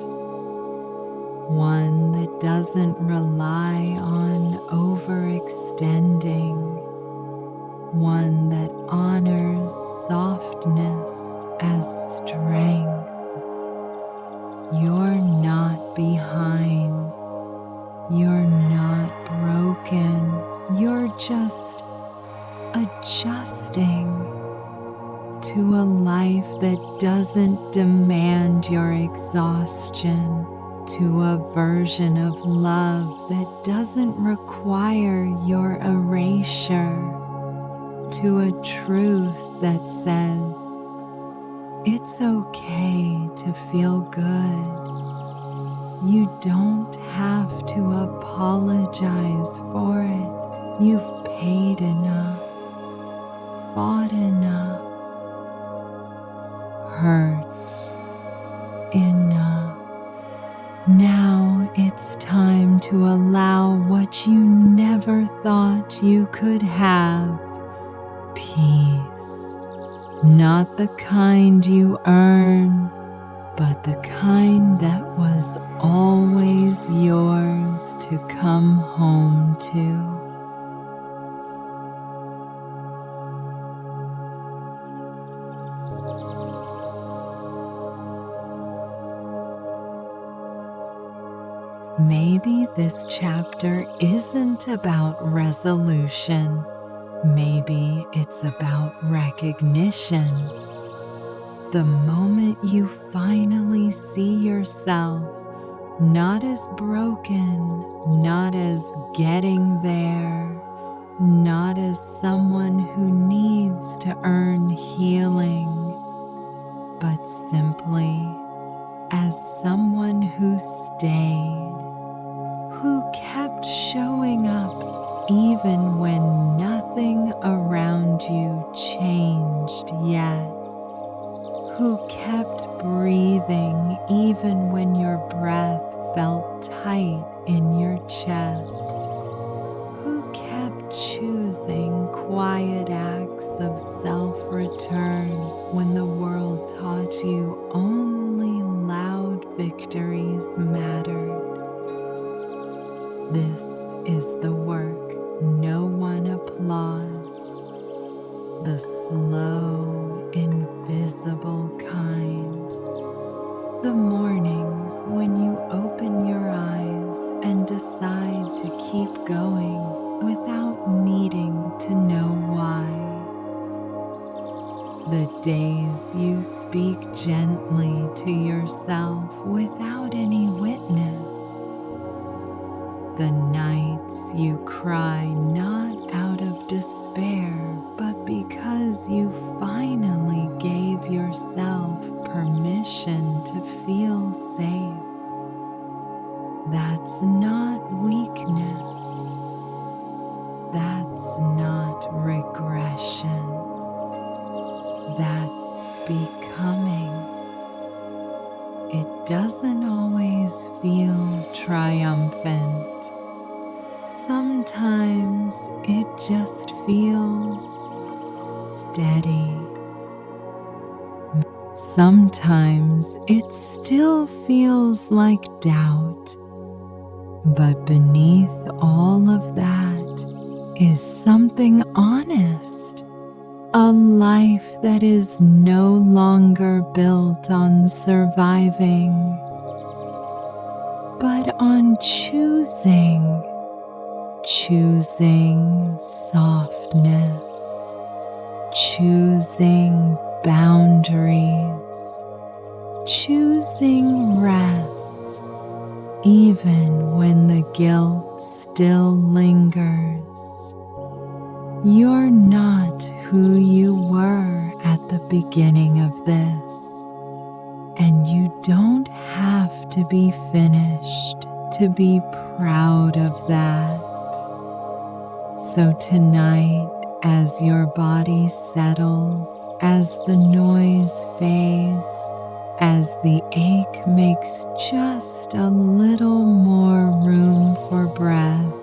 one that doesn't rely on overextending, one that honors softness as strength. You're not behind. You're not broken. You're just adjusting to a life that doesn't demand your exhaustion, to a version of love that doesn't require your erasure, to a truth that says, it's okay to feel good. You don't have to apologize for it. You've paid enough, fought enough, hurt enough. Now it's time to allow what you never thought you could have. Peace. Not the kind you earn, but the kind that was always yours to come home to. Maybe this chapter isn't about resolution. Maybe it's about recognition. The moment you finally see yourself, not as broken, not as getting there, not as someone who needs to earn healing, but simply as someone who stayed, who kept showing up even when nothing around you changed yet, who kept breathing even when your breath felt tight in your chest, who kept choosing quiet acts of self-return when the world taught you only loud victories mattered. This is the work no one applauds, the slow, invisible kind. The mornings when you open your eyes and decide to keep going without needing to know why. The days you speak gently to yourself without any witness. The nights you cry not out of despair, but because you finally gave yourself permission to feel safe. That's not weakness. That's not regression. That's becoming. It doesn't always feel triumphant. Sometimes it just feels steady. Sometimes it still feels like doubt. But beneath all of that is something honest, a life that is no longer built on surviving, but on choosing softness, choosing boundaries, choosing rest, even when the guilt still lingers. You're not who you were at the beginning of this, and you don't have to be finished to be proud of that. So tonight, as your body settles, as the noise fades, as the ache makes just a little more room for breath,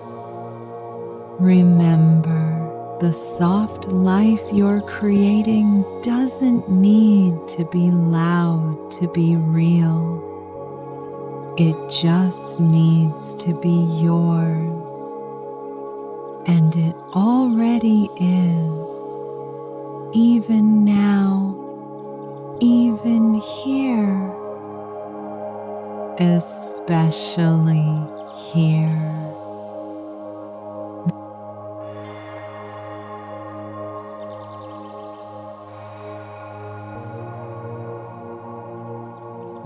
remember, the soft life you're creating doesn't need to be loud to be real. It just needs to be yours. And it already is, even now, even here, especially here.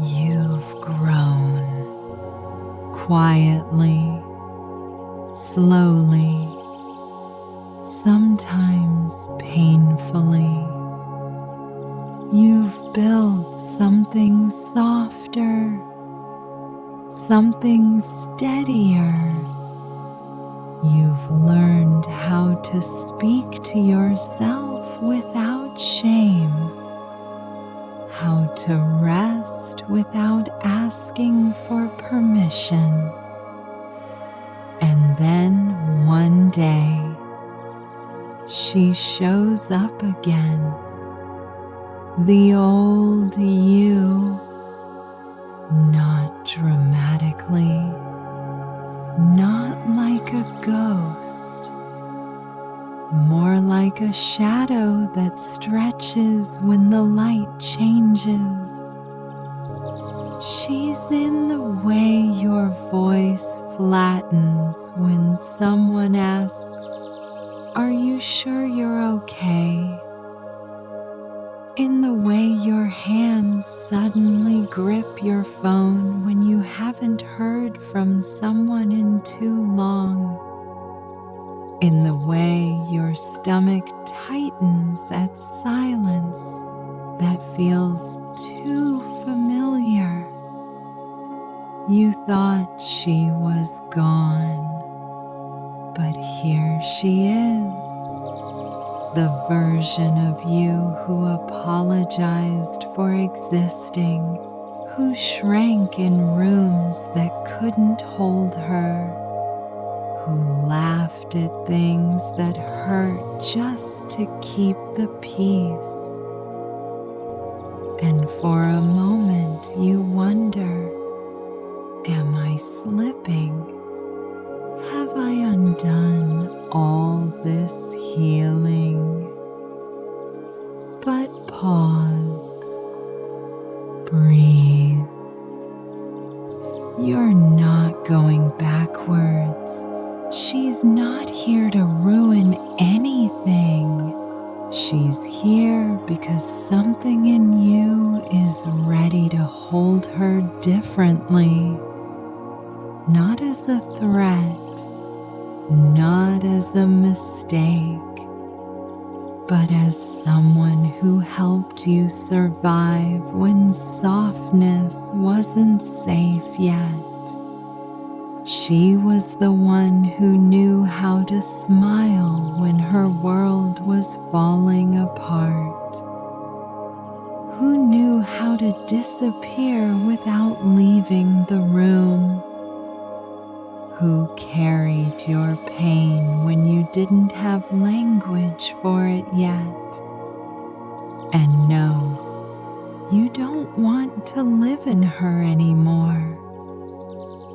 You've grown quietly, slowly, sometimes painfully. You've built something softer, something steadier. You've learned how to speak to yourself without shame, how to rest without asking for permission. And then one day, she shows up again, the old you, not dramatically, not like a ghost, more like a shadow that stretches when the light changes. She's in the way your voice flattens when someone asks, "Are you sure you're okay?" In the way your hands suddenly grip your phone when you haven't heard from someone in too long. In the way your stomach tightens at silence that feels too familiar. You thought she was gone, but here she is, the version of you who apologized for existing, who shrank in rooms that couldn't hold her, who laughed at things that hurt just to keep the peace. And for a moment you wonder, am I slipping? Have I undone all this healing? But pause, breathe. You're not going backwards. She's not here to ruin anything. She's here because something in you is ready to hold her differently. Not as a threat, not as a mistake, but as someone who helped you survive when softness wasn't safe yet. She was the one who knew how to smile when her world was falling apart, who knew how to disappear without leaving the room, who carried your pain when you didn't have language for it yet. And no, you don't want to live in her anymore.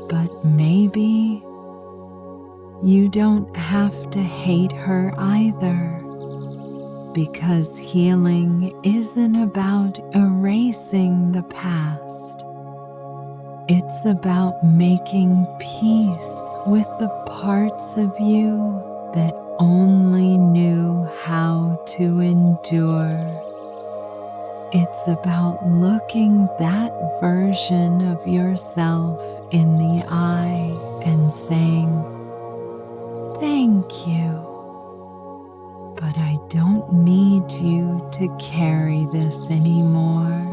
But maybe You don't have to hate her either, because healing isn't about erasing the past. It's about making peace with the parts of you that only knew how to endure. It's about looking that version of yourself in the eye and saying, "Thank you, but I don't need you to carry this anymore."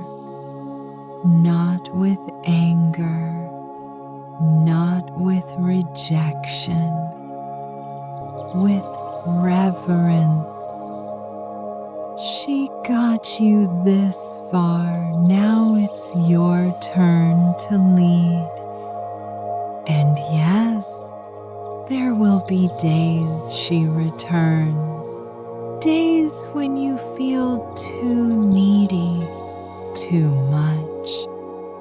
Not with anger, not with rejection, with reverence. She got you this far, now it's your turn to lead. And yes, there will be days she returns, days when you feel too needy, too much,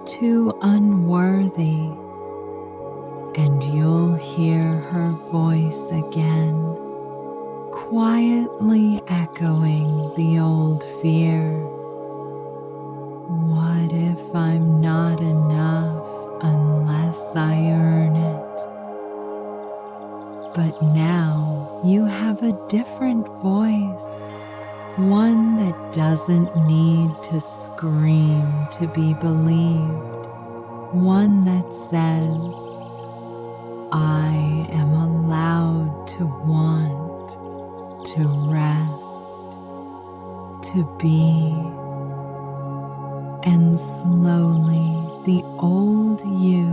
too unworthy, and you'll hear her voice again, quietly echoing the old fear. What if I'm not enough unless I earn it? But now you have a different voice, one that doesn't need to scream to be believed, one that says, "I am allowed to want, to rest, to be." And slowly the old you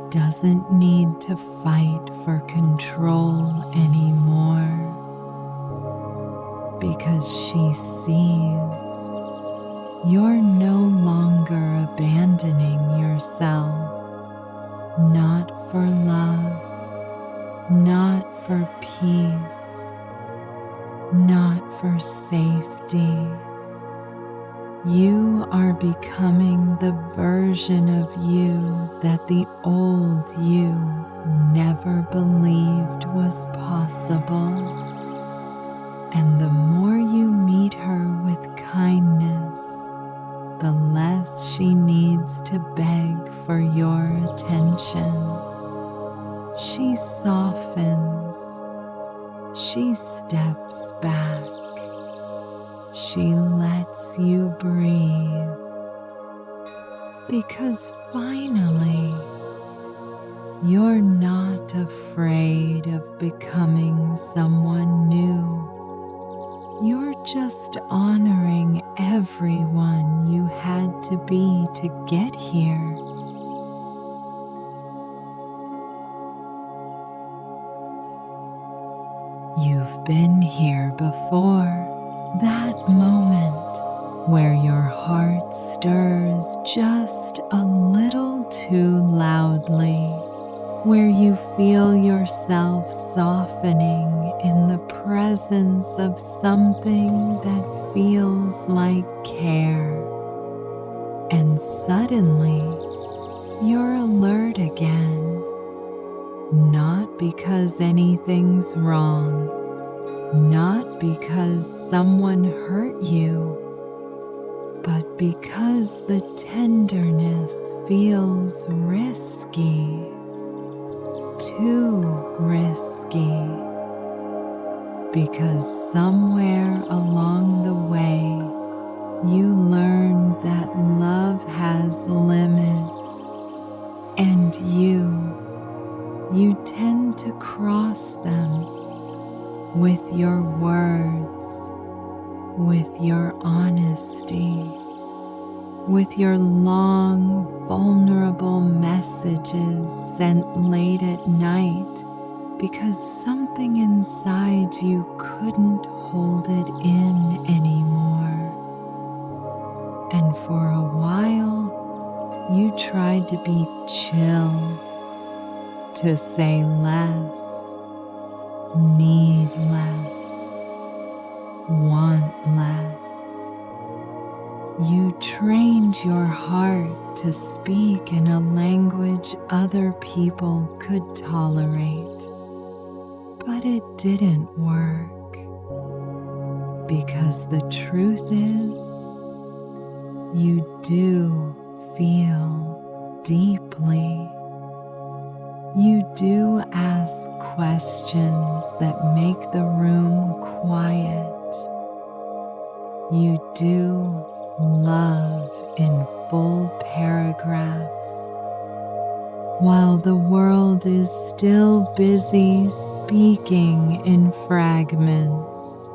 doesn't need to fight for control anymore, because she sees you're no longer abandoning yourself, not for love, not for peace, not for safety. You are becoming the version of you that the old you never believed was possible. And the more you meet her with kindness, the less she needs to beg for your attention. She softens, she steps back, she lets you breathe, because finally you're not afraid of becoming someone new. You're just honoring everyone you had to be to get here. You've been here before, that moment where your heart stirs just a little too loudly, where you feel yourself softening in the presence of something that feels like care. And suddenly, you're alert again, not because anything's wrong, not because someone hurt you, but because the tenderness feels risky, too risky, because somewhere along the way you learned that love has limits, and you tend to cross them with your words, with your honesty, with your long, vulnerable messages sent late at night because something inside you couldn't hold it in anymore. And for a while, you tried to be chill, to say less, need less, want less. You trained your heart to speak in a language other people could tolerate, but it didn't work. Because the truth is, you do feel deeply. You do ask questions that make the room quiet. You do love in full paragraphs, while the world is still busy speaking in fragments.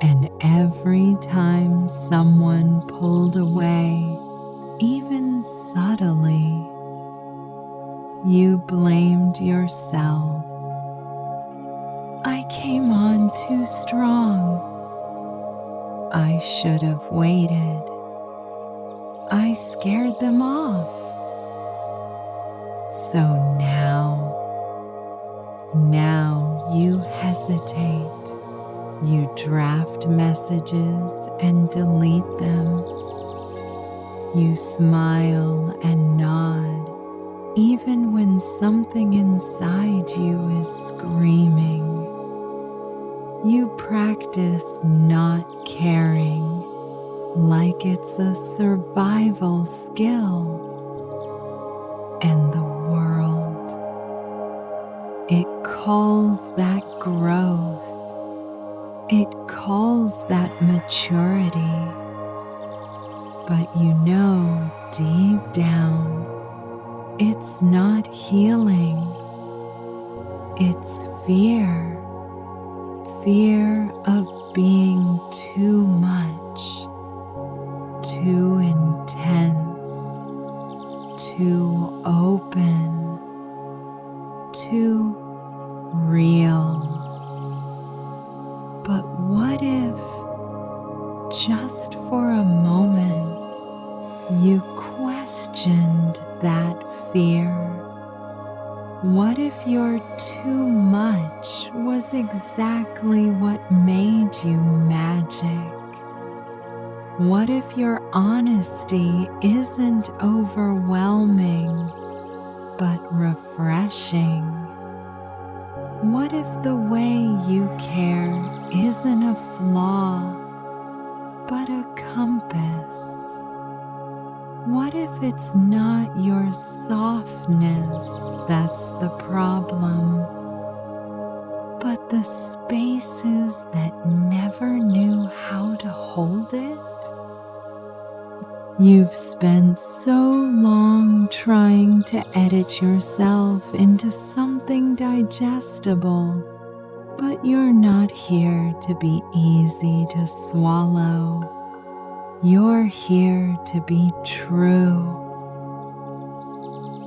And every time someone pulled away, even subtly, you blamed yourself. I came on too strong. I should have waited. I scared them off. So now you hesitate. You draft messages and delete them. You smile and nod, even when something inside you is screaming. You practice not caring, like it's a survival skill. And the world, it calls that growth. It calls that maturity. But you know deep down, it's not healing. It's fear. Fear of being too much, too intense, too open, too real. But what if, just for a moment, you questioned that fear? What if your too much was exactly what made you magic? What if your honesty isn't overwhelming, but refreshing? What if the way you care isn't a flaw, but a compass? What if it's not your softness that's the problem, but the spaces that never knew how to hold it? You've spent so long trying to edit yourself into something digestible, but you're not here to be easy to swallow. You're here to be true.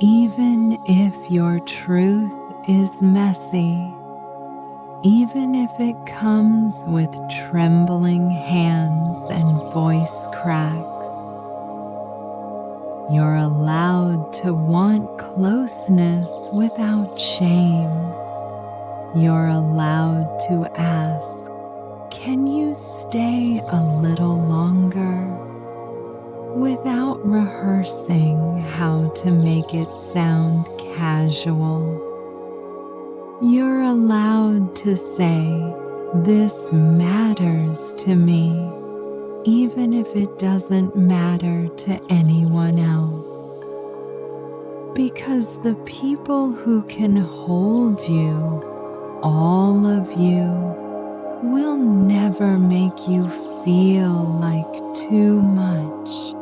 Even if your truth is messy, even if it comes with trembling hands and voice cracks, you're allowed to want closeness without shame. You're allowed to ask, can you stay a little longer? Without rehearsing how to make it sound casual. You're allowed to say, this matters to me, even if it doesn't matter to anyone else. Because the people who can hold you, all of you, will never make you feel like too much.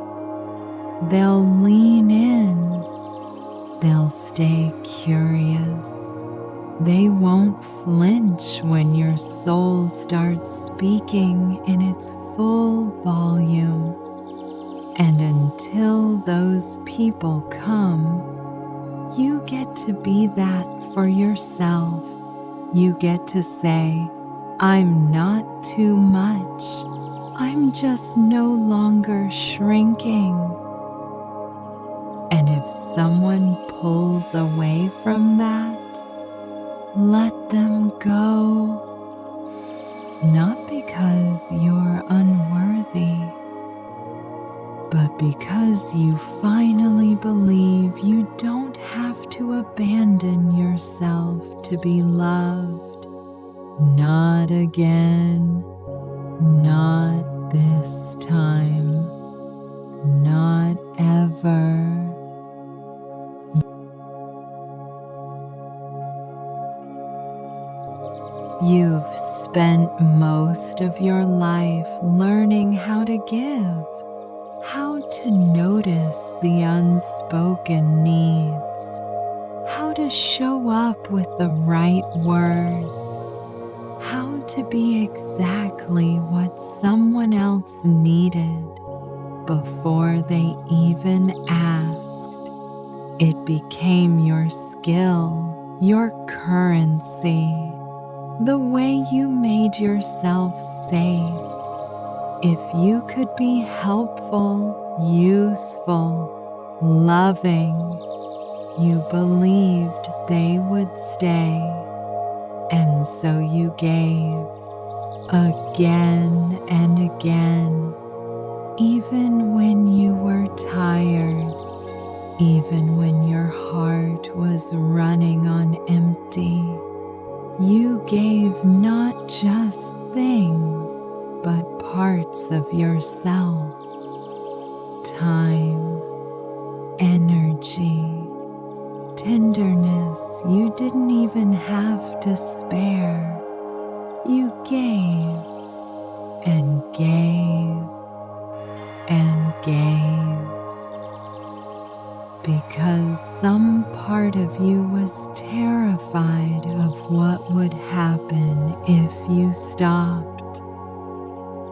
They'll lean in. They'll stay curious. They won't flinch when your soul starts speaking in its full volume. And until those people come, you get to be that for yourself. You get to say, I'm not too much. I'm just no longer shrinking. And if someone pulls away from that, let them go. Not because you're unworthy, but because you finally believe you don't have to abandon yourself to be loved. Not again, not this time, not ever. You've spent most of your life learning how to give, how to notice the unspoken needs, how to show up with the right words, how to be exactly what someone else needed before they even asked. It became your skill, your currency, the way you made yourself safe. If you could be helpful, useful, loving, you believed they would stay. And so you gave again and again, even when you were tired, even when your heart was running on empty. You gave not just things, but parts of yourself, time, energy, tenderness you didn't even have to spare. You gave and gave and gave, because some part of you was terrified of what would happen if you stopped.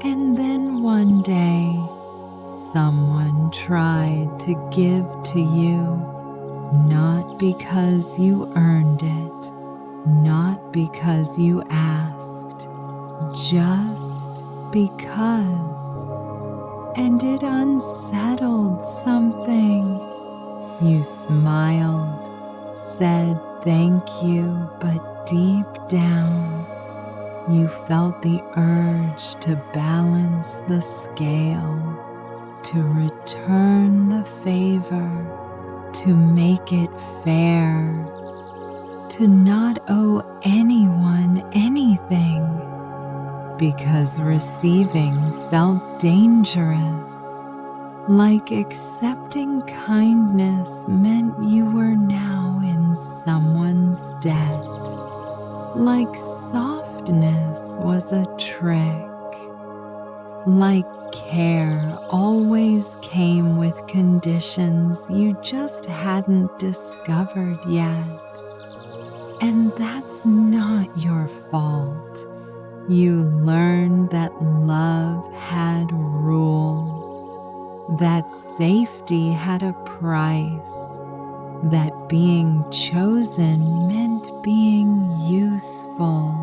And then one day, someone tried to give to you, not because you earned it, not because you asked, just because. And it unsettled something. You smiled, said thank you, but deep down, you felt the urge to balance the scale, to return the favor, to make it fair, to not owe anyone anything, because receiving felt dangerous. Like accepting kindness meant you were now in someone's debt. Like softness was a trick. Like care always came with conditions you just hadn't discovered yet. And that's not your fault. You learned that love had rules. That safety had a price, that being chosen meant being useful.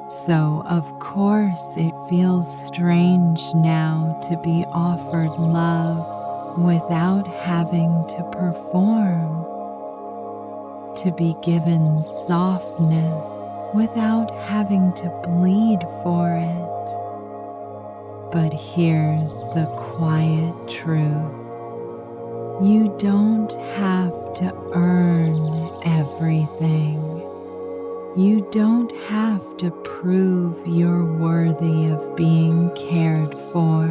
So, of course, it feels strange now to be offered love without having to perform, to be given softness without having to bleed for it. But here's the quiet truth. You don't have to earn everything. You don't have to prove you're worthy of being cared for.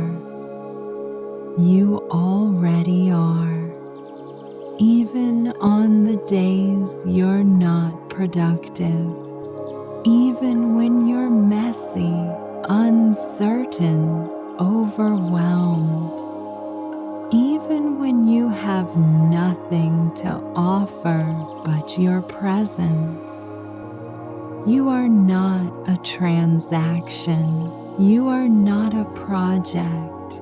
You already are, even on the days you're not productive, even when you're messy, uncertain, overwhelmed, even when you have nothing to offer but your presence. You are not a transaction. You are not a project.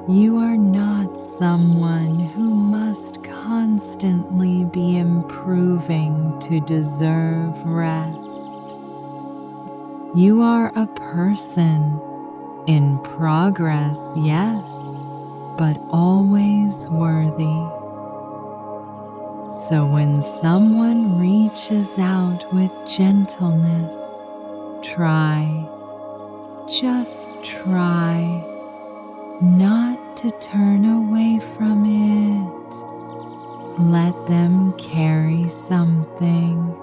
You are not someone who must constantly be improving to deserve rest. You are a person, in progress, yes, but always worthy. So when someone reaches out with gentleness, try, just try, not to turn away from it. Let them carry something.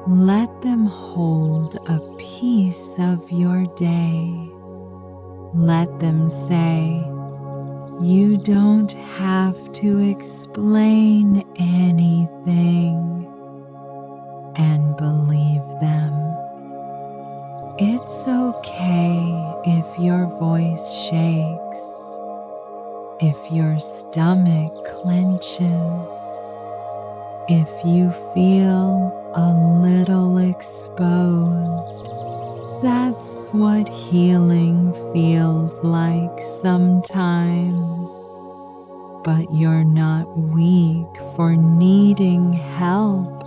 Let them hold a piece of your day. Let them say, "You don't have to explain anything," and believe them. It's okay if your voice shakes, if your stomach clenches, if you feel a little exposed. That's what healing feels like sometimes. But you're not weak for needing help.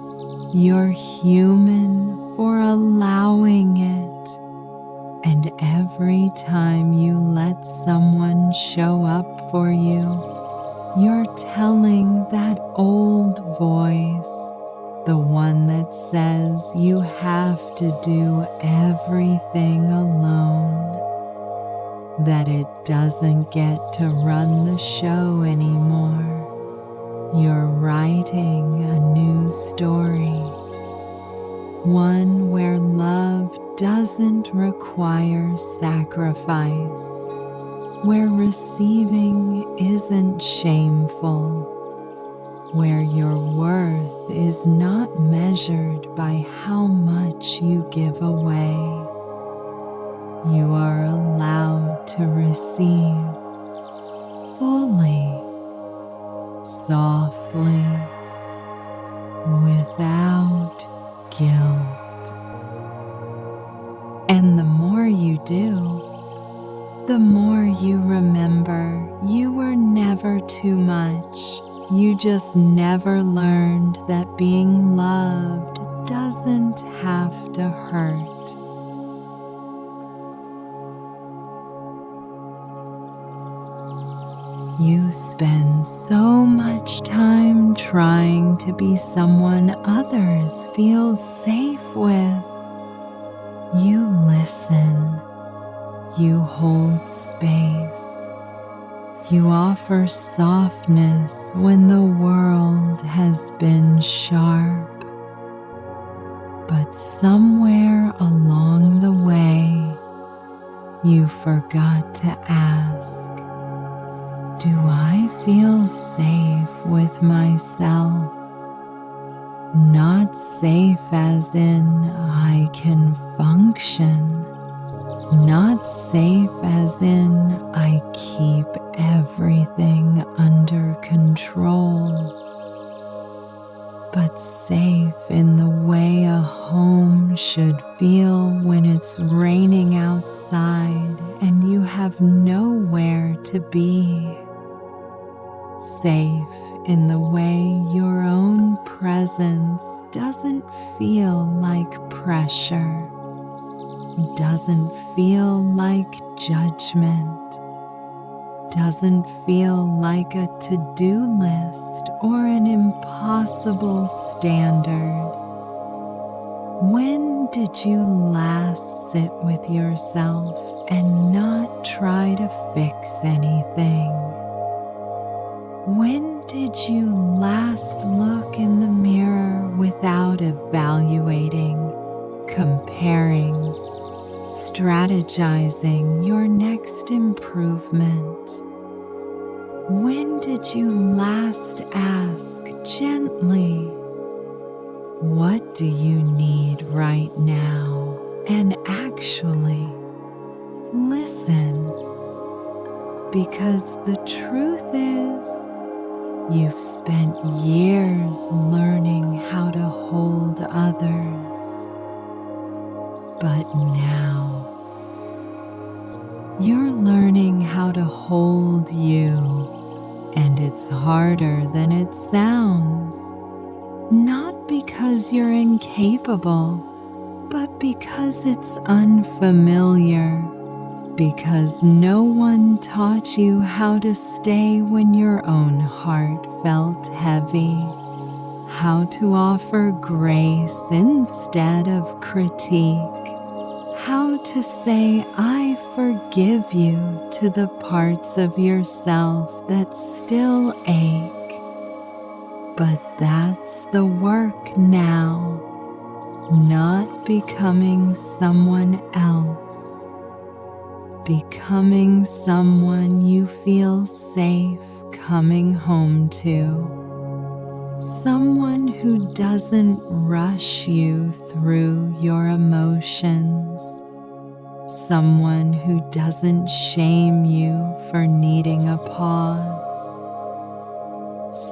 You're human for allowing it. And every time you let someone show up for you, you're telling that old voice, the one that says you have to do everything alone, that it doesn't get to run the show anymore. You're writing a new story, one where love doesn't require sacrifice, where receiving isn't shameful, where your worth is not measured by how much you give away. You are allowed to receive fully, softly, without guilt. And the more you do, the more you remember you were never too much. You just never learned that being loved doesn't have to hurt. You spend so much time trying to be someone others feel safe with. You listen. You hold space. You offer softness when the world has been sharp. But somewhere along the way, you forgot to ask, do I feel safe with myself? Not safe as in I can function. Not safe as in I keep everything under control, but safe in the way a home should feel when it's raining outside and you have nowhere to be. Safe in the way your own presence doesn't feel like pressure. Doesn't feel like judgment, doesn't feel like a to-do list or an impossible standard. When did you last sit with yourself and not try to fix anything? When did you last look in the mirror without evaluating, comparing, strategizing your next improvement? When did you last ask gently, what do you need right now? And actually listen, because the truth is, you've spent years learning how to hold others. But now, you're learning how to hold you, and it's harder than it sounds. Not because you're incapable, but because it's unfamiliar. Because no one taught you how to stay when your own heart felt heavy. How to offer grace instead of critique. How to say, I forgive you to the parts of yourself that still ache. But that's the work now. not becoming someone else, becoming someone you feel safe coming home to. Someone who doesn't rush you through your emotions. Someone who doesn't shame you for needing a pause.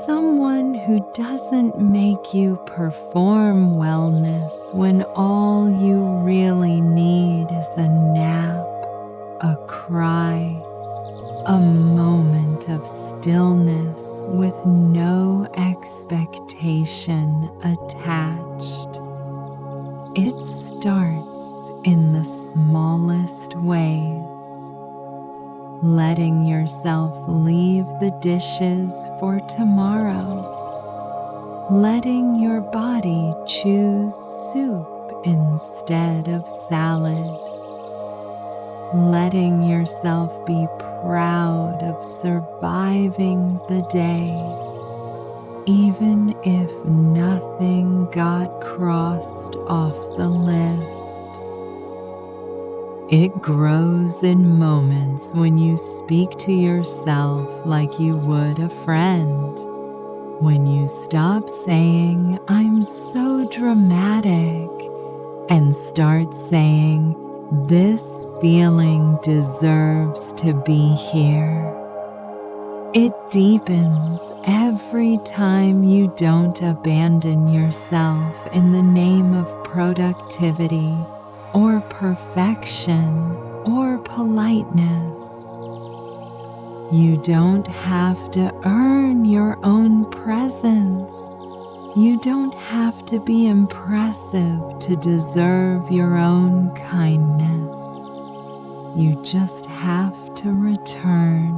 Someone who doesn't make you perform wellness when all you really need is a nap, a cry, a moment of stillness with no expectation attached. It starts in the smallest ways, letting yourself leave the dishes for tomorrow, letting your body choose soup instead of salad, letting yourself be proud of surviving the day, even if nothing got crossed off the list. It grows in moments when you speak to yourself like you would a friend. When you stop saying, "I'm so dramatic," and start saying, "This feeling deserves to be here." It deepens every time you don't abandon yourself in the name of productivity or perfection or politeness. You don't have to earn your own presence. You don't have to be impressive to deserve your own kindness. You just have to return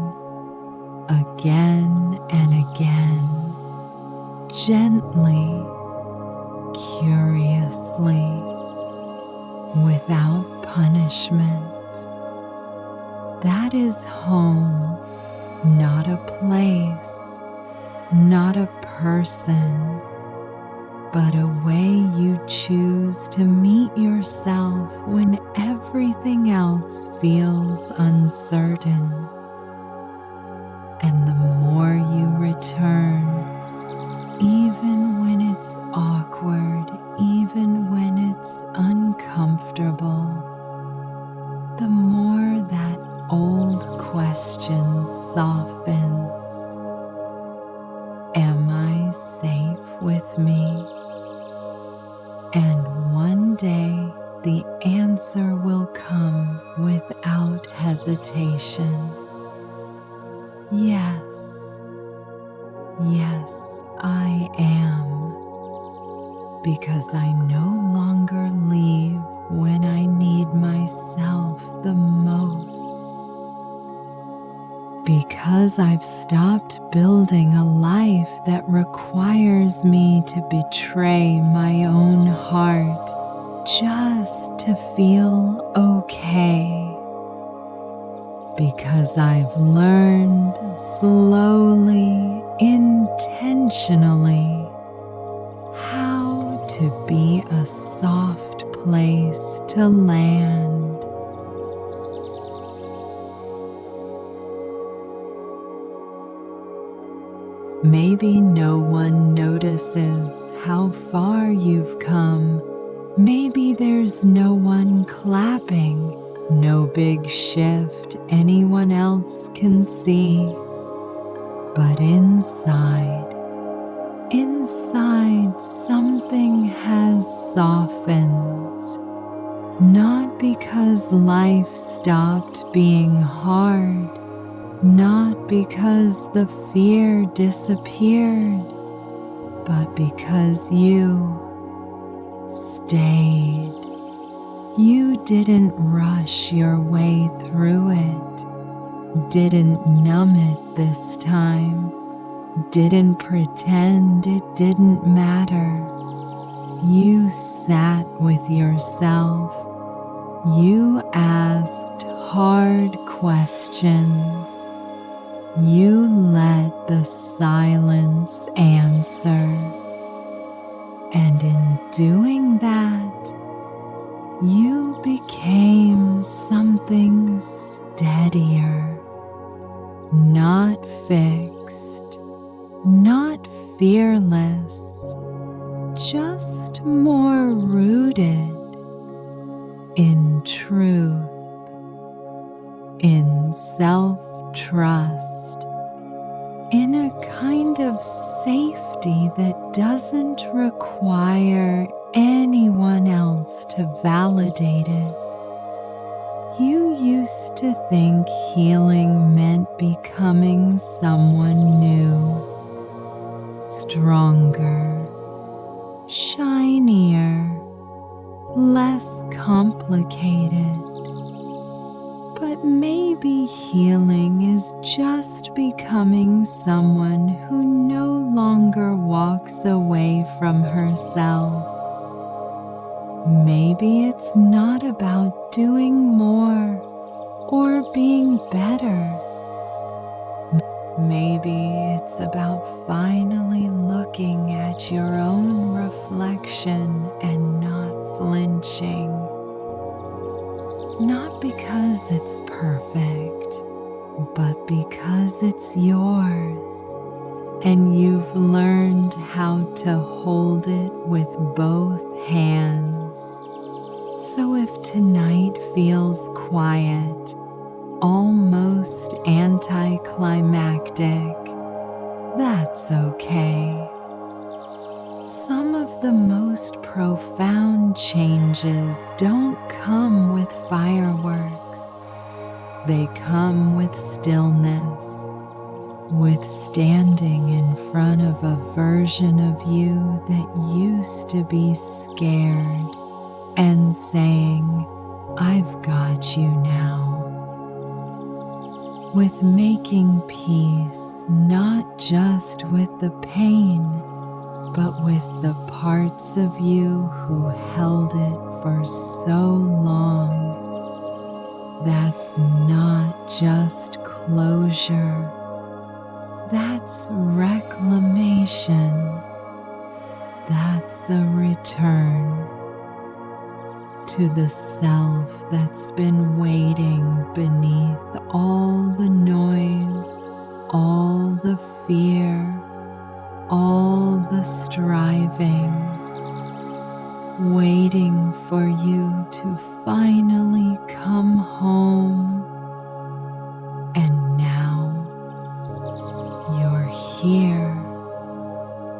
again and again, gently, curiously, without punishment. That is home, not a place, not a person, but a way you choose to meet yourself when everything else feels uncertain. And the more you return, even when it's awkward, even when it's uncomfortable, the more that old question softens. Am I safe with me? And one day the answer will come without hesitation. Yes, yes, I am, because I no longer leave when I need myself the most. Because I've stopped building a life that requires me to betray my own heart just to feel okay. Because I've learned slowly, intentionally, how to be a soft place to land. Maybe no one notices how far you've come. Maybe there's no one clapping, no big shift anyone else can see. But inside something has softened. Not because life stopped being hard, not because the fear disappeared, but because you stayed. You didn't rush your way through it, didn't numb it this time, didn't pretend it didn't matter. You sat with yourself. You asked hard questions. You let the silence answer. And in doing that, you became something steadier, not fixed, not fearless, just more rooted in truth, in self-trust, in a kind of safety that doesn't require anyone else to validate it. You used to think healing meant becoming someone new, stronger, shinier, less complicated. But maybe healing is just becoming someone who no longer walks away from herself. Maybe it's not about doing more or being better. Maybe it's about finally looking at your own reflection and not flinching. Not because it's perfect, but because it's yours, and you've learned how to hold it with both hands. So if tonight feels quiet, almost anticlimactic, that's okay. Some of the most profound changes don't come with fireworks. They come with stillness, with standing in front of a version of you that used to be scared and saying, "I've got you now." With making peace not just with the pain, but with the parts of you who held it for so long. That's not just closure, that's reclamation. That's a return to the self that's been waiting beneath all the noise, all the fear, all the striving, waiting for you to finally come home. And now you're here,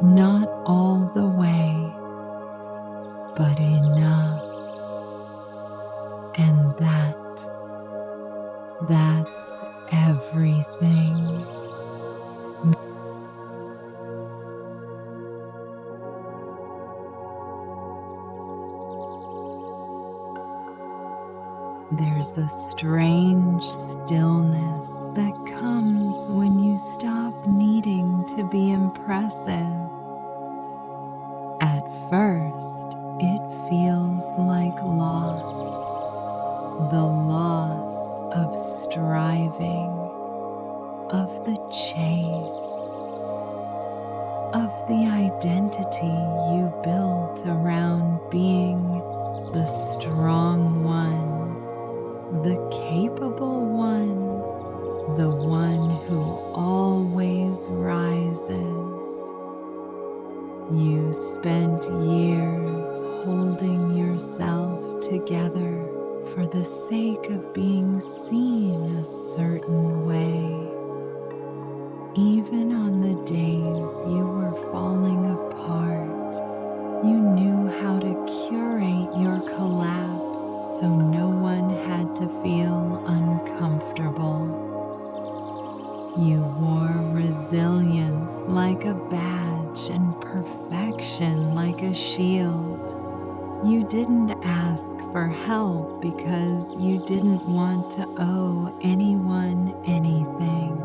not all the way, but enough. And that's everything. There's a strange stillness that comes when you stop needing to be impressive. At first, it feels like loss. The loss of striving, of the chase, of the identity you built around being the strong one, the capable one, the one who always rises. You spent years holding yourself together for the sake of being seen a certain way. Even on the days you were falling apart, you knew how to curate your collapse so no one had to feel uncomfortable. You wore resilience like a badge and perfection like a shield. You didn't ask for help because you didn't want to owe anyone anything.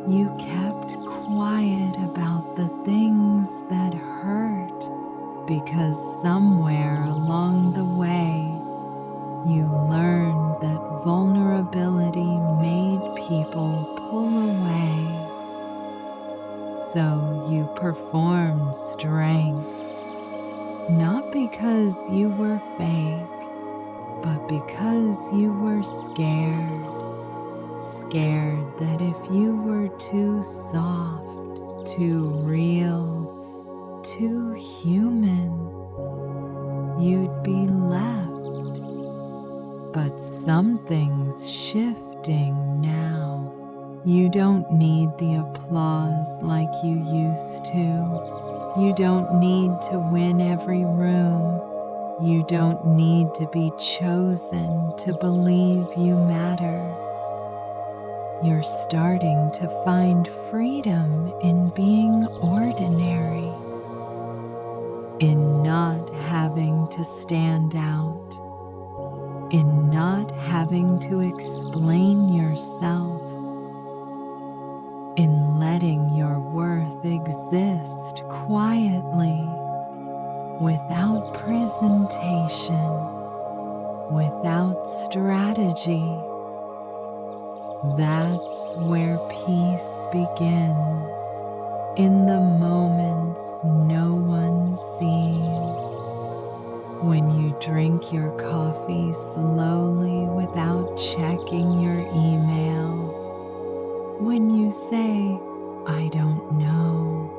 You kept quiet about the things that hurt because somewhere along the way you learned that vulnerability made people pull away. So you performed strength, not because you were fake, but because you were scared. Scared that if you were too soft, too real, too human, you'd be left. But something's shifting now. You don't need the applause like you used to. You don't need to win every room. You don't need to be chosen to believe you matter. You're starting to find freedom in being ordinary, in not having to stand out, in not having to explain yourself, in letting your worth exist quietly, without presentation, without strategy. That's where peace begins, in the moments no one sees. When you drink your coffee slowly without checking your email. When you say, "I don't know,"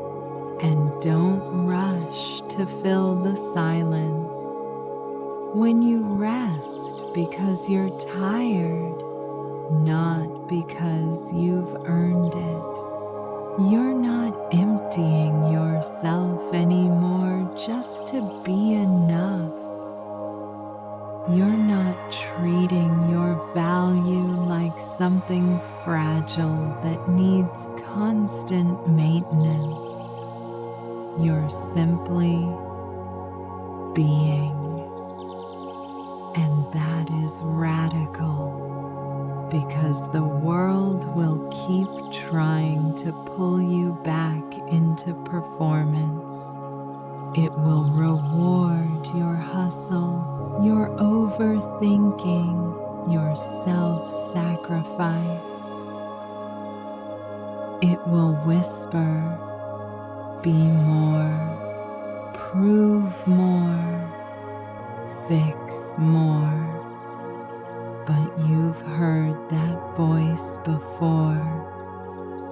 and don't rush to fill the silence. When you rest because you're tired, not because you've earned it. You're not emptying yourself anymore just to be enough. You're not treating your value like something fragile that needs constant maintenance. You're simply being. And that is radical. Because the world will keep trying to pull you back into performance. It will reward your hustle, your overthinking, your self-sacrifice. It will whisper, "Be more, prove more, fix more." But you've heard that voice before,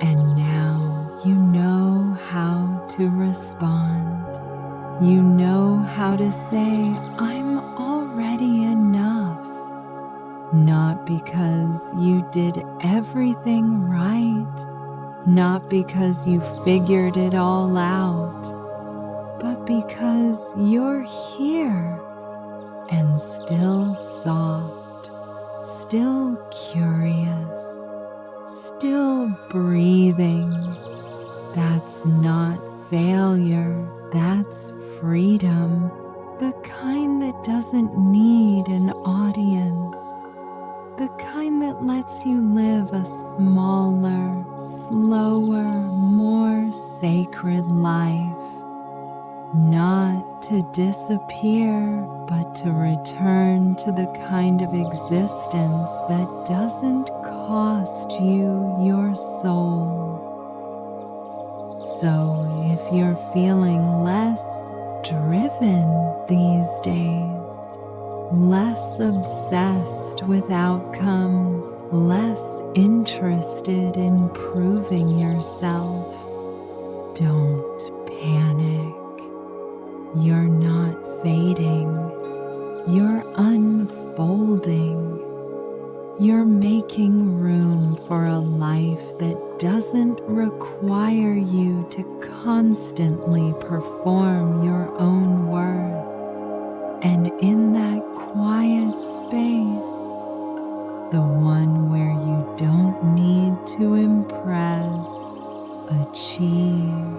and now you know how to respond. You know how to say, "I'm already enough," not because you did everything right, not because you figured it all out, but because you're here and still soft. Still curious, still breathing. That's not failure, that's freedom, the kind that doesn't need an audience, the kind that lets you live a smaller, slower, more sacred life. Not to disappear, but to return to the kind of existence that doesn't cost you your soul. So if you're feeling less driven these days, less obsessed with outcomes, less interested in proving yourself, don't panic. You're not fading, you're unfolding. You're making room for a life that doesn't require you to constantly perform your own worth. And in that quiet space, the one where you don't need to impress, achieve,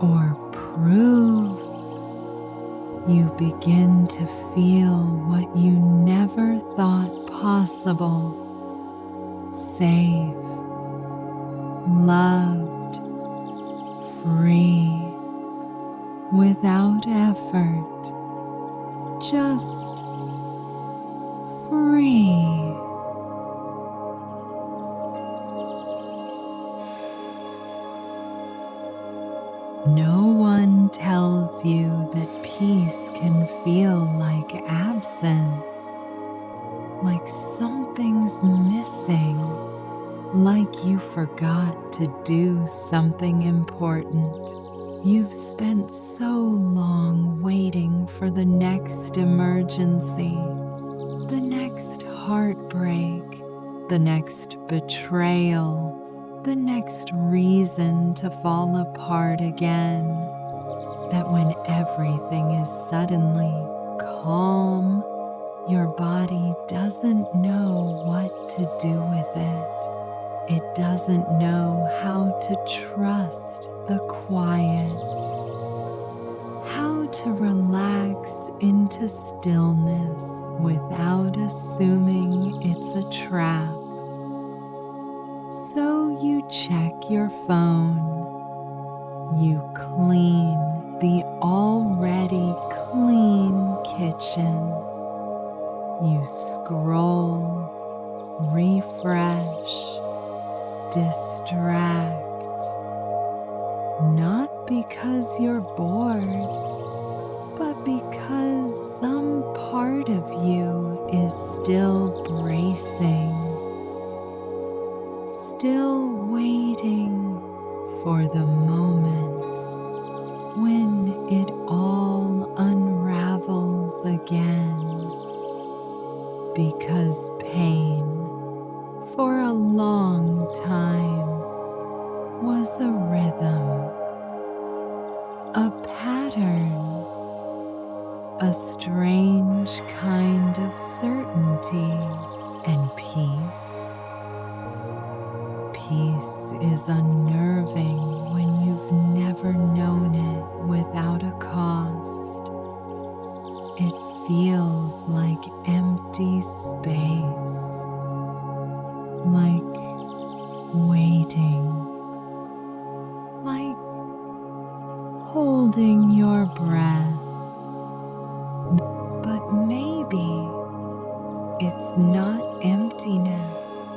or prove, you begin to feel what you never thought possible. Safe, loved, free, without effort, just free. No one tells you that peace can feel like absence, like something's missing, like you forgot to do something important. You've spent so long waiting for the next emergency, the next heartbreak, the next betrayal, the next reason to fall apart again, that when everything is suddenly calm, your body doesn't know what to do with it. It doesn't know how to trust the quiet, how to relax into stillness without assuming it's a trap. So you check your phone, you clean the already clean kitchen, you scroll, refresh, distract, not because you're bored, but because some part of you is still bracing, still waiting for the moment when it all unravels again. Because pain, for a long time, was a rhythm, a pattern, a strange kind of certainty and peace. Peace is unnerving when you've never known it without a cost. It feels like empty space, like waiting, like holding your breath. But maybe it's not emptiness.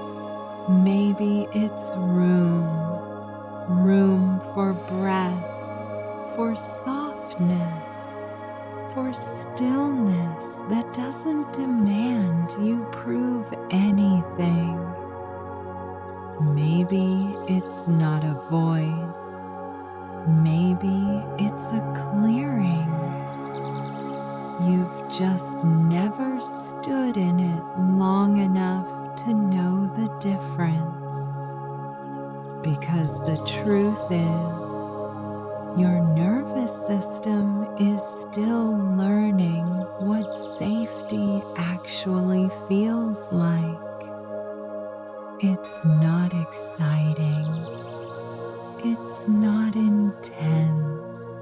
Maybe it's room for breath, for softness, for stillness that doesn't demand you prove anything. Maybe it's not a void. Maybe it's a clearing. You've just never stood in it long enough to know the difference. Because the truth is, your nervous system is still learning what safety actually feels like. It's not exciting. It's not intense.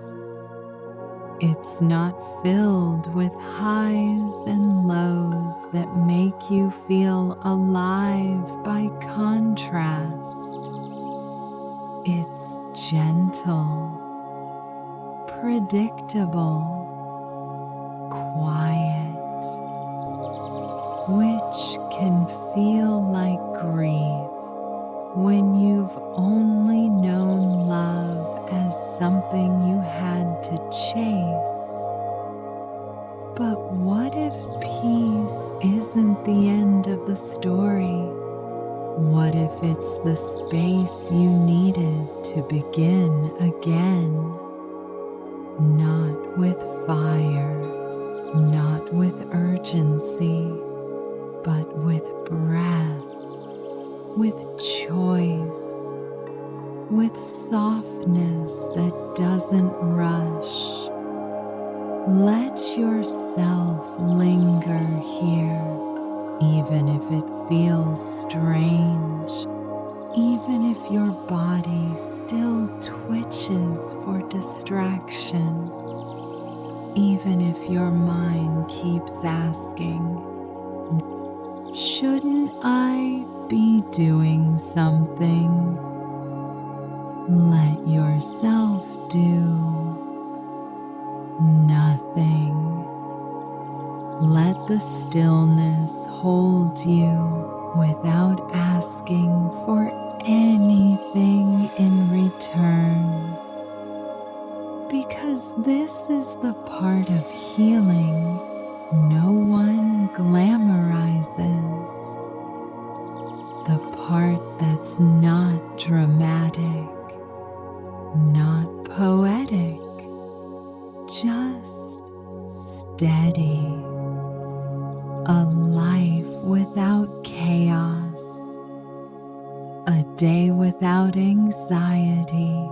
It's not filled with highs and lows that make you feel alive by contrast. It's gentle, predictable, quiet, which can feel like grief when you've only known love as something you had to chase. But what if peace isn't the end of the story? What if it's the space you needed to begin again? Not with fire, not with urgency, but with breath, with choice, with softness that doesn't rush. Let yourself linger here, even if it feels strange, even if your body still twitches for distraction, even if your mind keeps asking, shouldn't I be doing something? Let yourself do nothing. Let the stillness hold you without asking for anything in return. Because this is the part of healing no one glamorizes. The part that's not dramatic, not poetic, just steady. A life without chaos, a day without anxiety,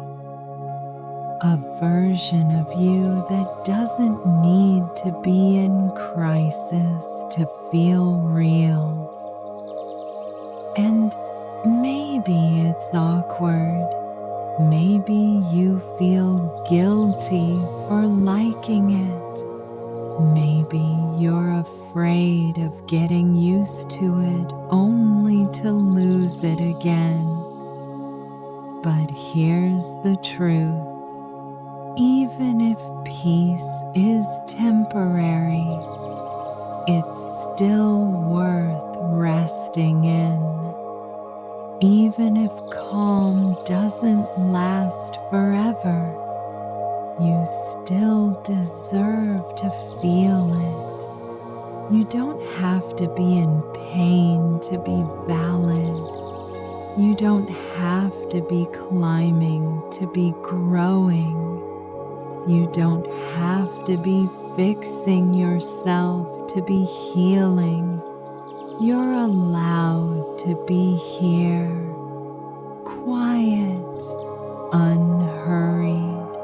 a version of you that doesn't need to be in crisis to feel real. And maybe it's awkward. Maybe you feel guilty for liking it. Maybe you're afraid of getting used to it only to lose it again. But here's the truth. Even if peace is temporary, it's still worth resting in. Even if calm doesn't last forever, you still deserve to feel it. You don't have to be in pain to be valid. You don't have to be climbing to be growing. You don't have to be fixing yourself to be healing. You're allowed to be here, quiet, unhurried,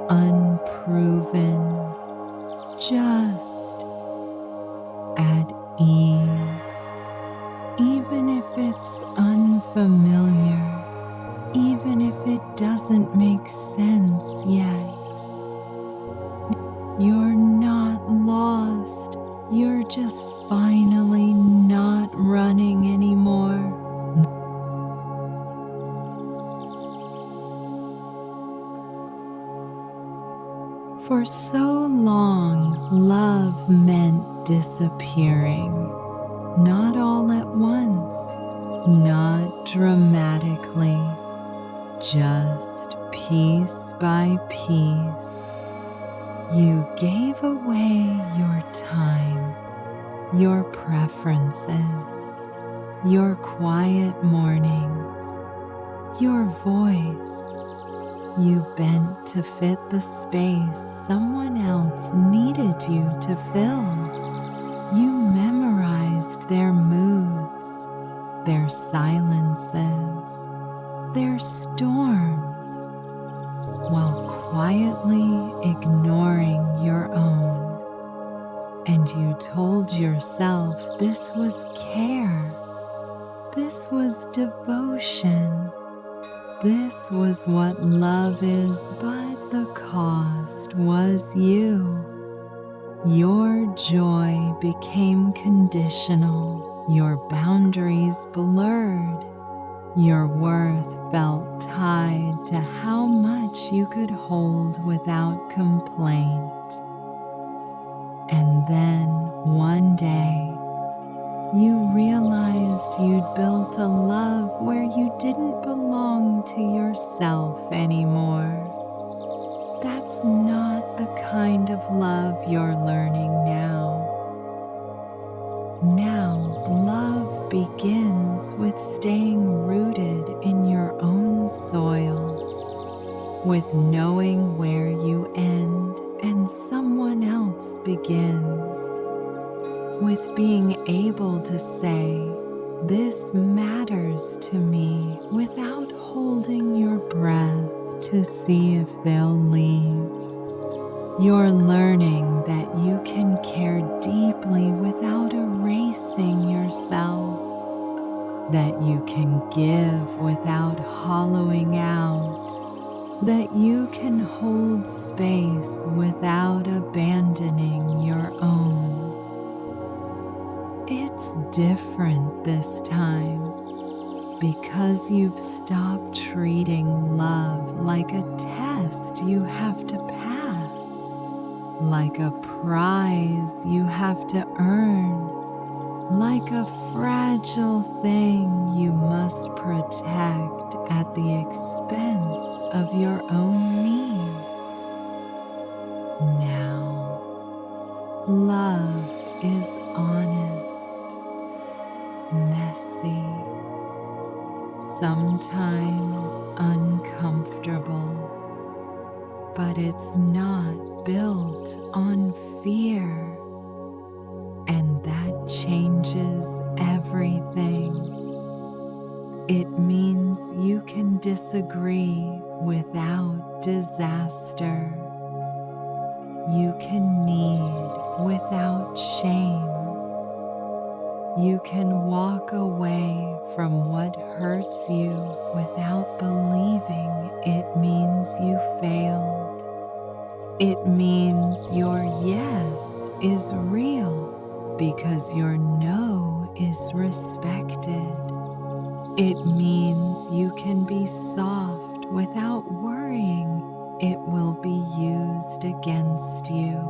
unproven, just at ease. Even if it's unfamiliar, even if it doesn't make sense yet. You're not lost. You're just finally not running anymore. For so long, love meant disappearing. Not all at once, not dramatically, just piece by piece. You gave away your time, your preferences, your quiet mornings, your voice. You bent to fit the space someone else needed you to fill. You memorized their moods, their silences, their storms, while quietly ignoring your own. And you told yourself this was care, this was devotion, this was what love is, but the cost was you. Your joy became conditional, your boundaries blurred, your worth felt tied to how much you could hold without complaint. And then, one day, you realized you'd built a love where you didn't belong to yourself anymore. That's not the kind of love you're learning now. Now, love begins with staying rooted in your own soil, with knowing where you end and someone else begins, with being able to say, "This matters to me," without holding your breath to see if they'll leave. You're learning that you can care deeply without erasing yourself, that you can give without hollowing out, that you can hold space without abandoning your own. It's different this time because you've stopped treating love like a test you have to pass, like a prize you have to earn, like a fragile thing you must protect at the expense of your own needs. Now, love is honest, messy, sometimes uncomfortable, but it's not built on fear, and that changes everything. It means you can disagree without disaster. You can need without shame. You can walk away from what hurts you without believing it means you failed. It means your yes is real because your no is respected. It means you can be soft without worrying it will be used against you.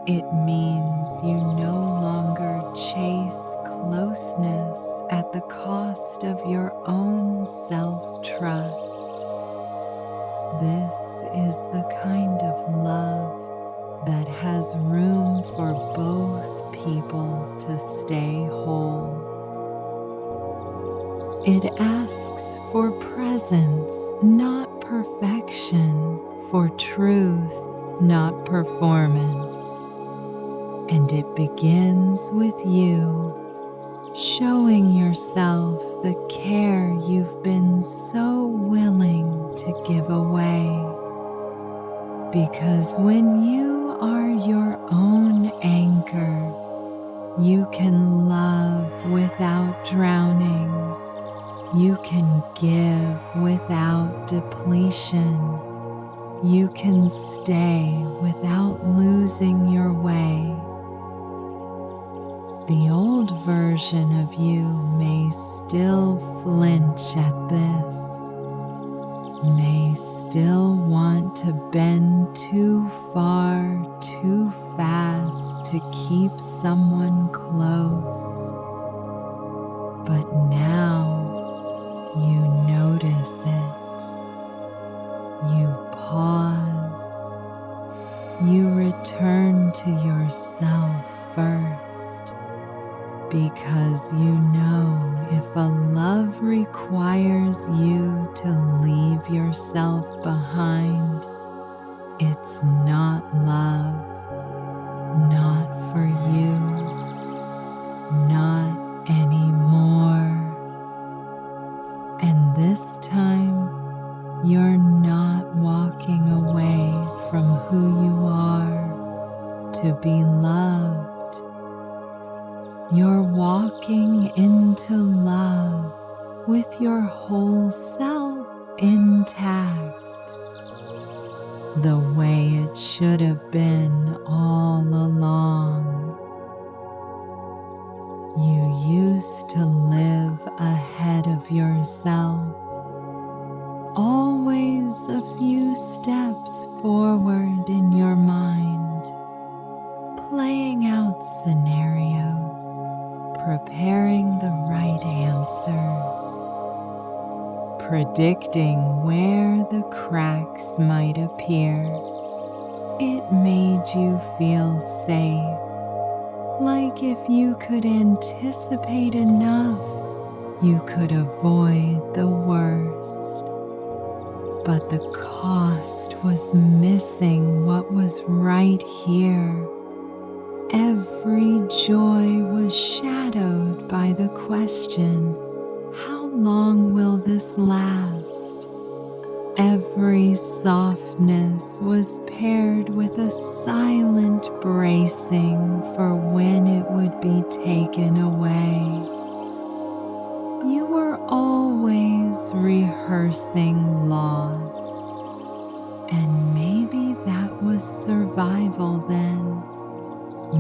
It means you no longer chase closeness at the cost of your own self-trust. This is the kind of love that has room for both people to stay whole. It asks for presence, not perfection, for truth, not performance. And it begins with you, showing yourself the care you've been so willing to give away. Because when you are your own anchor, you can love without drowning. You can give without depletion. You can stay without losing your way. The old version of you may still flinch at this, may still want to bend too far, too fast to keep someone close. But now you notice it. You pause. You return to yourself first. Because you know if a love requires you to leave yourself behind, it's not love, not for you, not anymore. And this time, you're not walking away from who you are to be loved. You're walking into love with your whole self intact, the way it should have been all along. You used to live ahead of yourself, always a few steps forward in your mind, playing out scenarios, preparing the right answers, predicting where the cracks might appear. It made you feel safe, like if you could anticipate enough, you could avoid the worst. But the cost was missing what was right here. Every joy was shadowed by the question, how long will this last? Every softness was paired with a silent bracing for when it would be taken away. You were always rehearsing loss, and maybe that was survival then.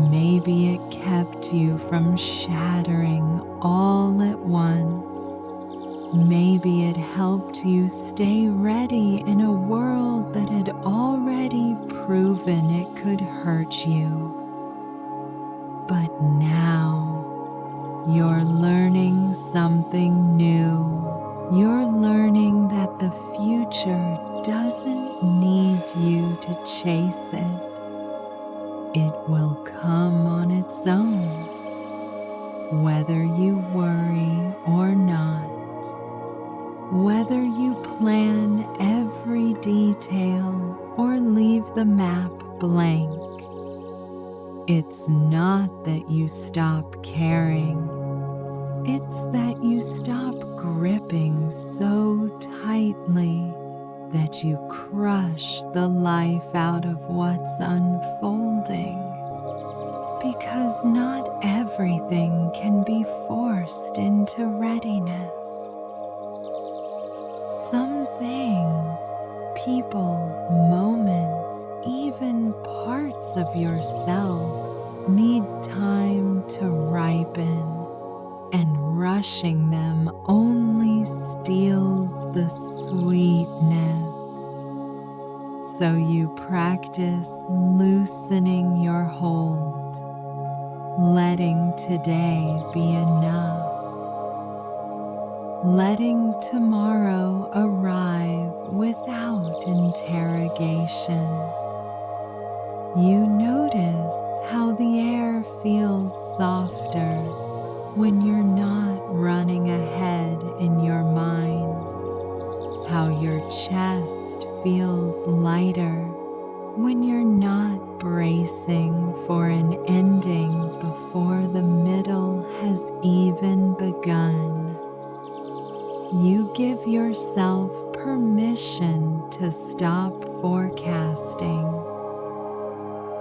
Maybe it kept you from shattering all at once. Maybe it helped you stay ready in a world that had already proven it could hurt you. But now, you're learning something new. You're learning that the future doesn't need you to chase it. It will come on its own, whether you worry or not, whether you plan every detail or leave the map blank. It's not that you stop caring, it's that you stop gripping so tightly that you crush the life out of what's unfolding. Because not everything can be forced into readiness. Some things, people, moments, even parts of yourself need time to ripen, and rushing them only steals the sweetness. So you practice loosening your hold, letting today be enough, letting tomorrow arrive without interrogation. You notice how the air feels softer when you're not running ahead in your mind, how your chest feels lighter when you're not bracing for an ending before the middle has even begun. You give yourself permission to stop forecasting,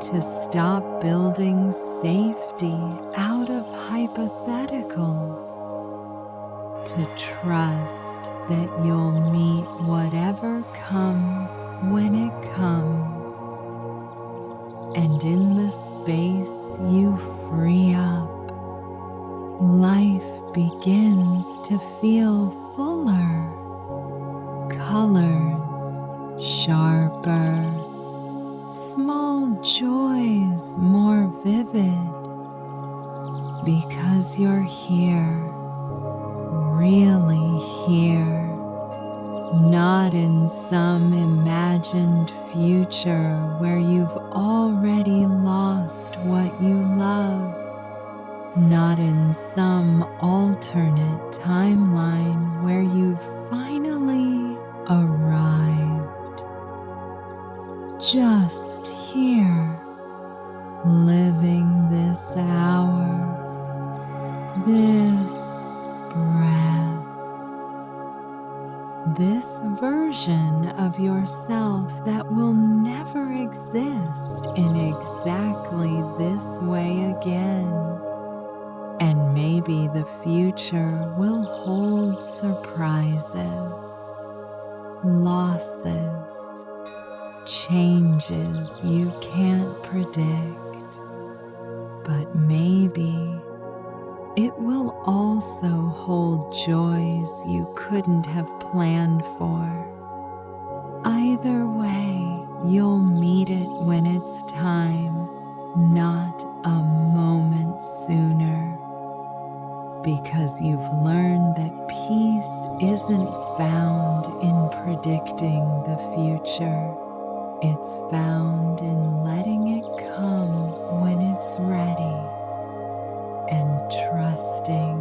to stop building safety out of hypotheticals, to trust that you'll meet whatever comes when it comes. And in the space you free up, life begins to feel fuller, colors sharper, small joys more vivid, because you're here, really here, not in some imagined future where you've already lost what you love, not in some alternate timeline where you've finally arrived. Just here, living this hour, this breath, this version of yourself that will never exist in exactly this way again. And maybe the future will hold surprises, losses, changes you can't predict. But maybe it will also hold joys you couldn't have planned for. Either way, you'll meet it when it's time, not a moment sooner. Because you've learned that peace isn't found in predicting the future. It's found in letting it come when it's ready, and trusting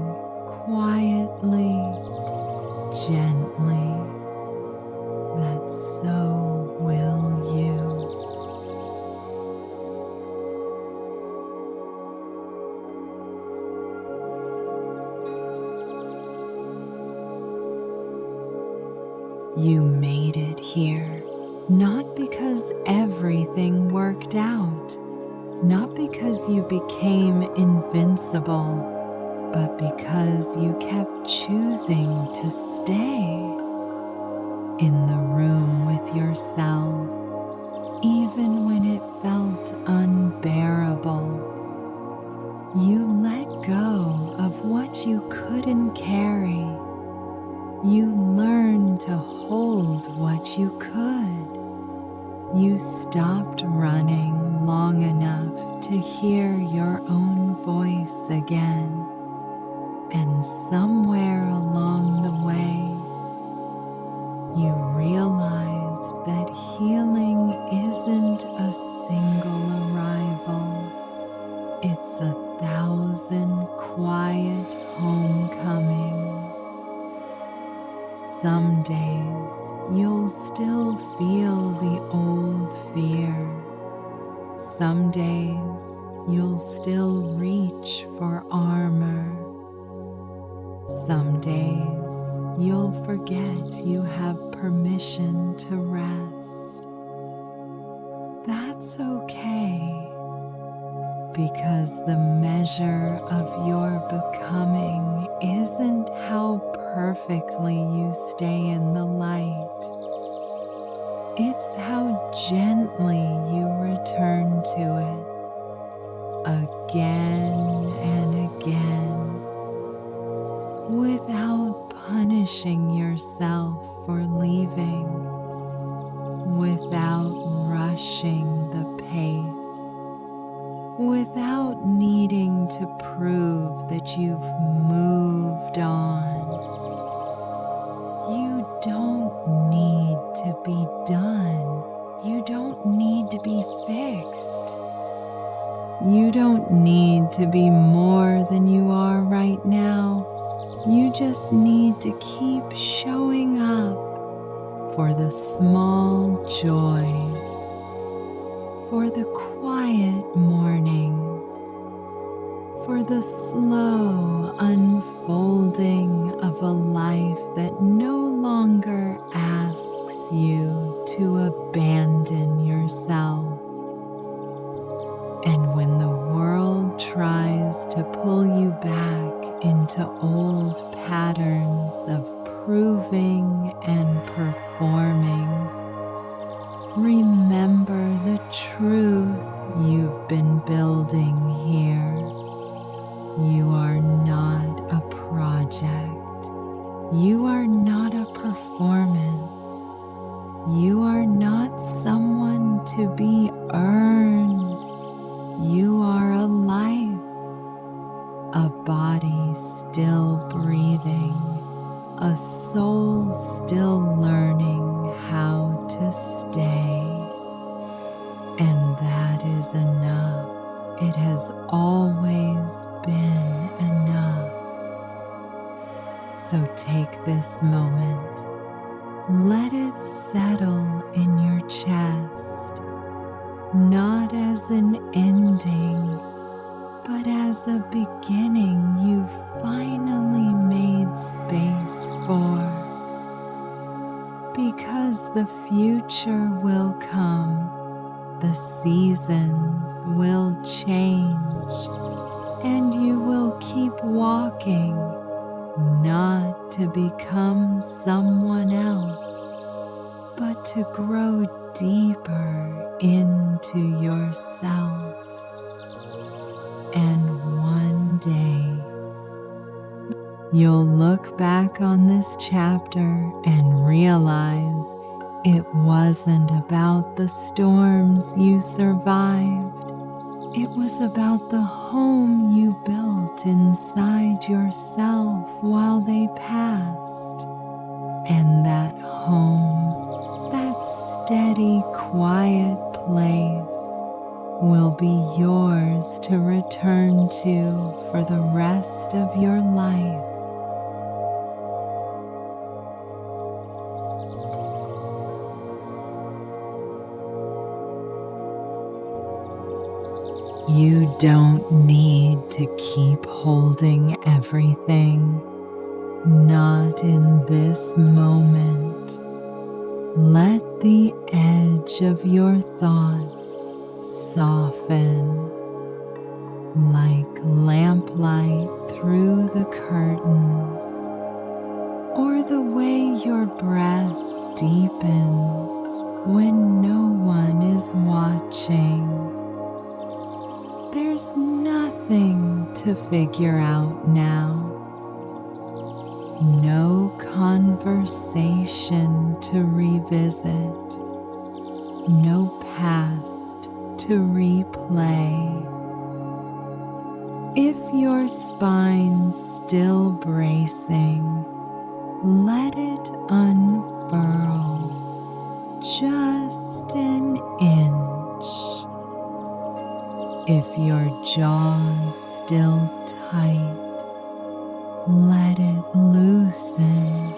quietly, gently, that so will you. You made it here, not because everything worked out, not because you became invincible, but because you kept choosing to stay in the room with yourself, even when it felt unbearable. You let go of what you couldn't carry. You learned to hold what you could. You stopped running long enough to hear your own voice again. And somewhere along the way, you realized that healing isn't a single arrival. Some days you'll still feel the old fear. Some days you'll still reach for armor. Some days you'll forget you have permission to rest. That's okay, because the measure of your becoming isn't how perfectly you stay in the light. It's how gently you return to it again and again, without punishing yourself for leaving, without rushing the pace, without needing to prove that you've moved on. You don't need to be done. You don't need to be fixed. You don't need to be more than you are right now. You just need to keep showing up for the small joys, for the quiet mornings, for the slow unfolding of a life that no longer asks you to abandon yourself. And when the world tries to pull you back into old patterns of proving and performing, remember the truth you've been building here. You are not a project. You are not a performance. You are not someone to be earned. You are a life, a body still breathing, a soul still learning how to stay. And that is enough. It has always been enough. So take this moment. Let it settle in your chest, not as an ending, but as a beginning you've finally made space for. Because the future will come, the seasons will change, and you will keep walking, not to become someone else, but to grow deeper into yourself. And one day, you'll look back on this chapter and realize it wasn't about the storms you survived. It was about the home you built inside yourself while they passed. And that home, that steady, quiet place, will be yours to return to for the rest of your life. You don't need to keep holding everything, not in this moment. Let the edge of your thoughts soften like lamplight through the curtains, or the way your breath deepens when no one is watching. There's nothing to figure out now. No conversation to revisit. No past to replay. If your spine's still bracing, let it unfurl just an inch. If your jaw's still tight, let it loosen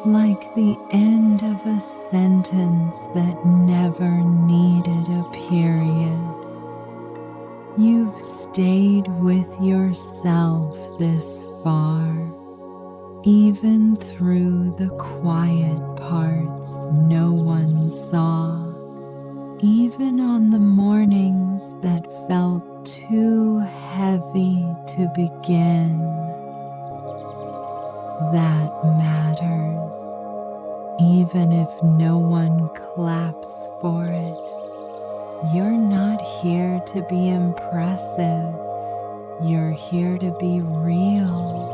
like the end of a sentence that never needed a period. You've stayed with yourself this far, even through the quiet parts no one saw, even on the mornings that felt too heavy to begin. That matters, even if no one claps for it. You're not here to be impressive, you're here to be real.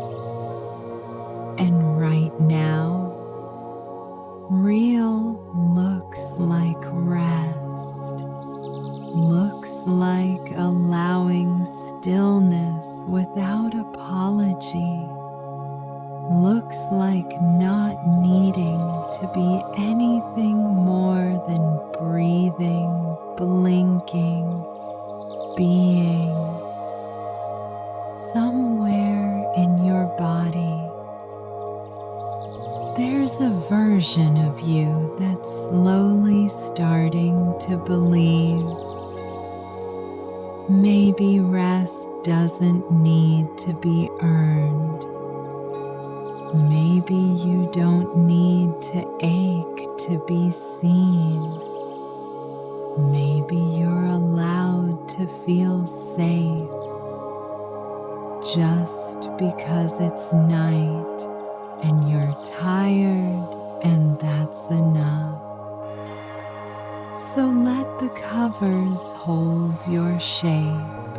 And right now, real looks like rest, looks like allowing stillness without apology, looks like not needing to be anything more than breathing, blinking, being. Somewhere in your body, there's a version of you that's slowly starting to believe. Maybe rest doesn't need to be earned. Maybe you don't need to ache to be seen. Maybe you're allowed to feel safe just because it's night and you're tired, and that's enough. So let the covers hold your shape.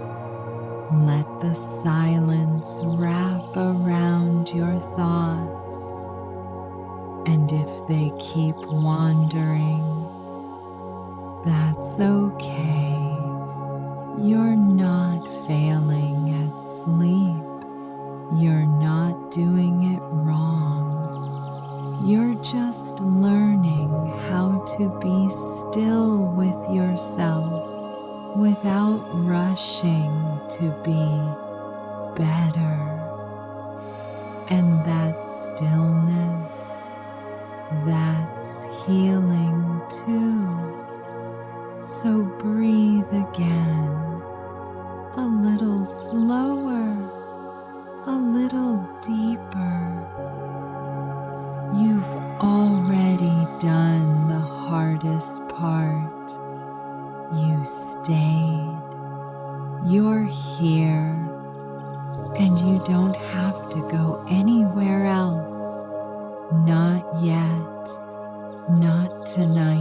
Let the silence wrap around your thoughts. And if they keep wandering, that's okay. You're not failing at sleep. You're not doing it wrong. You're just learning how to be still with yourself without rushing to be better. And that stillness, that's healing too. So breathe again, a little slower, a little deeper. You've already done the hardest part. You stayed. You're here, and you don't have to go anywhere else. Not yet, not tonight.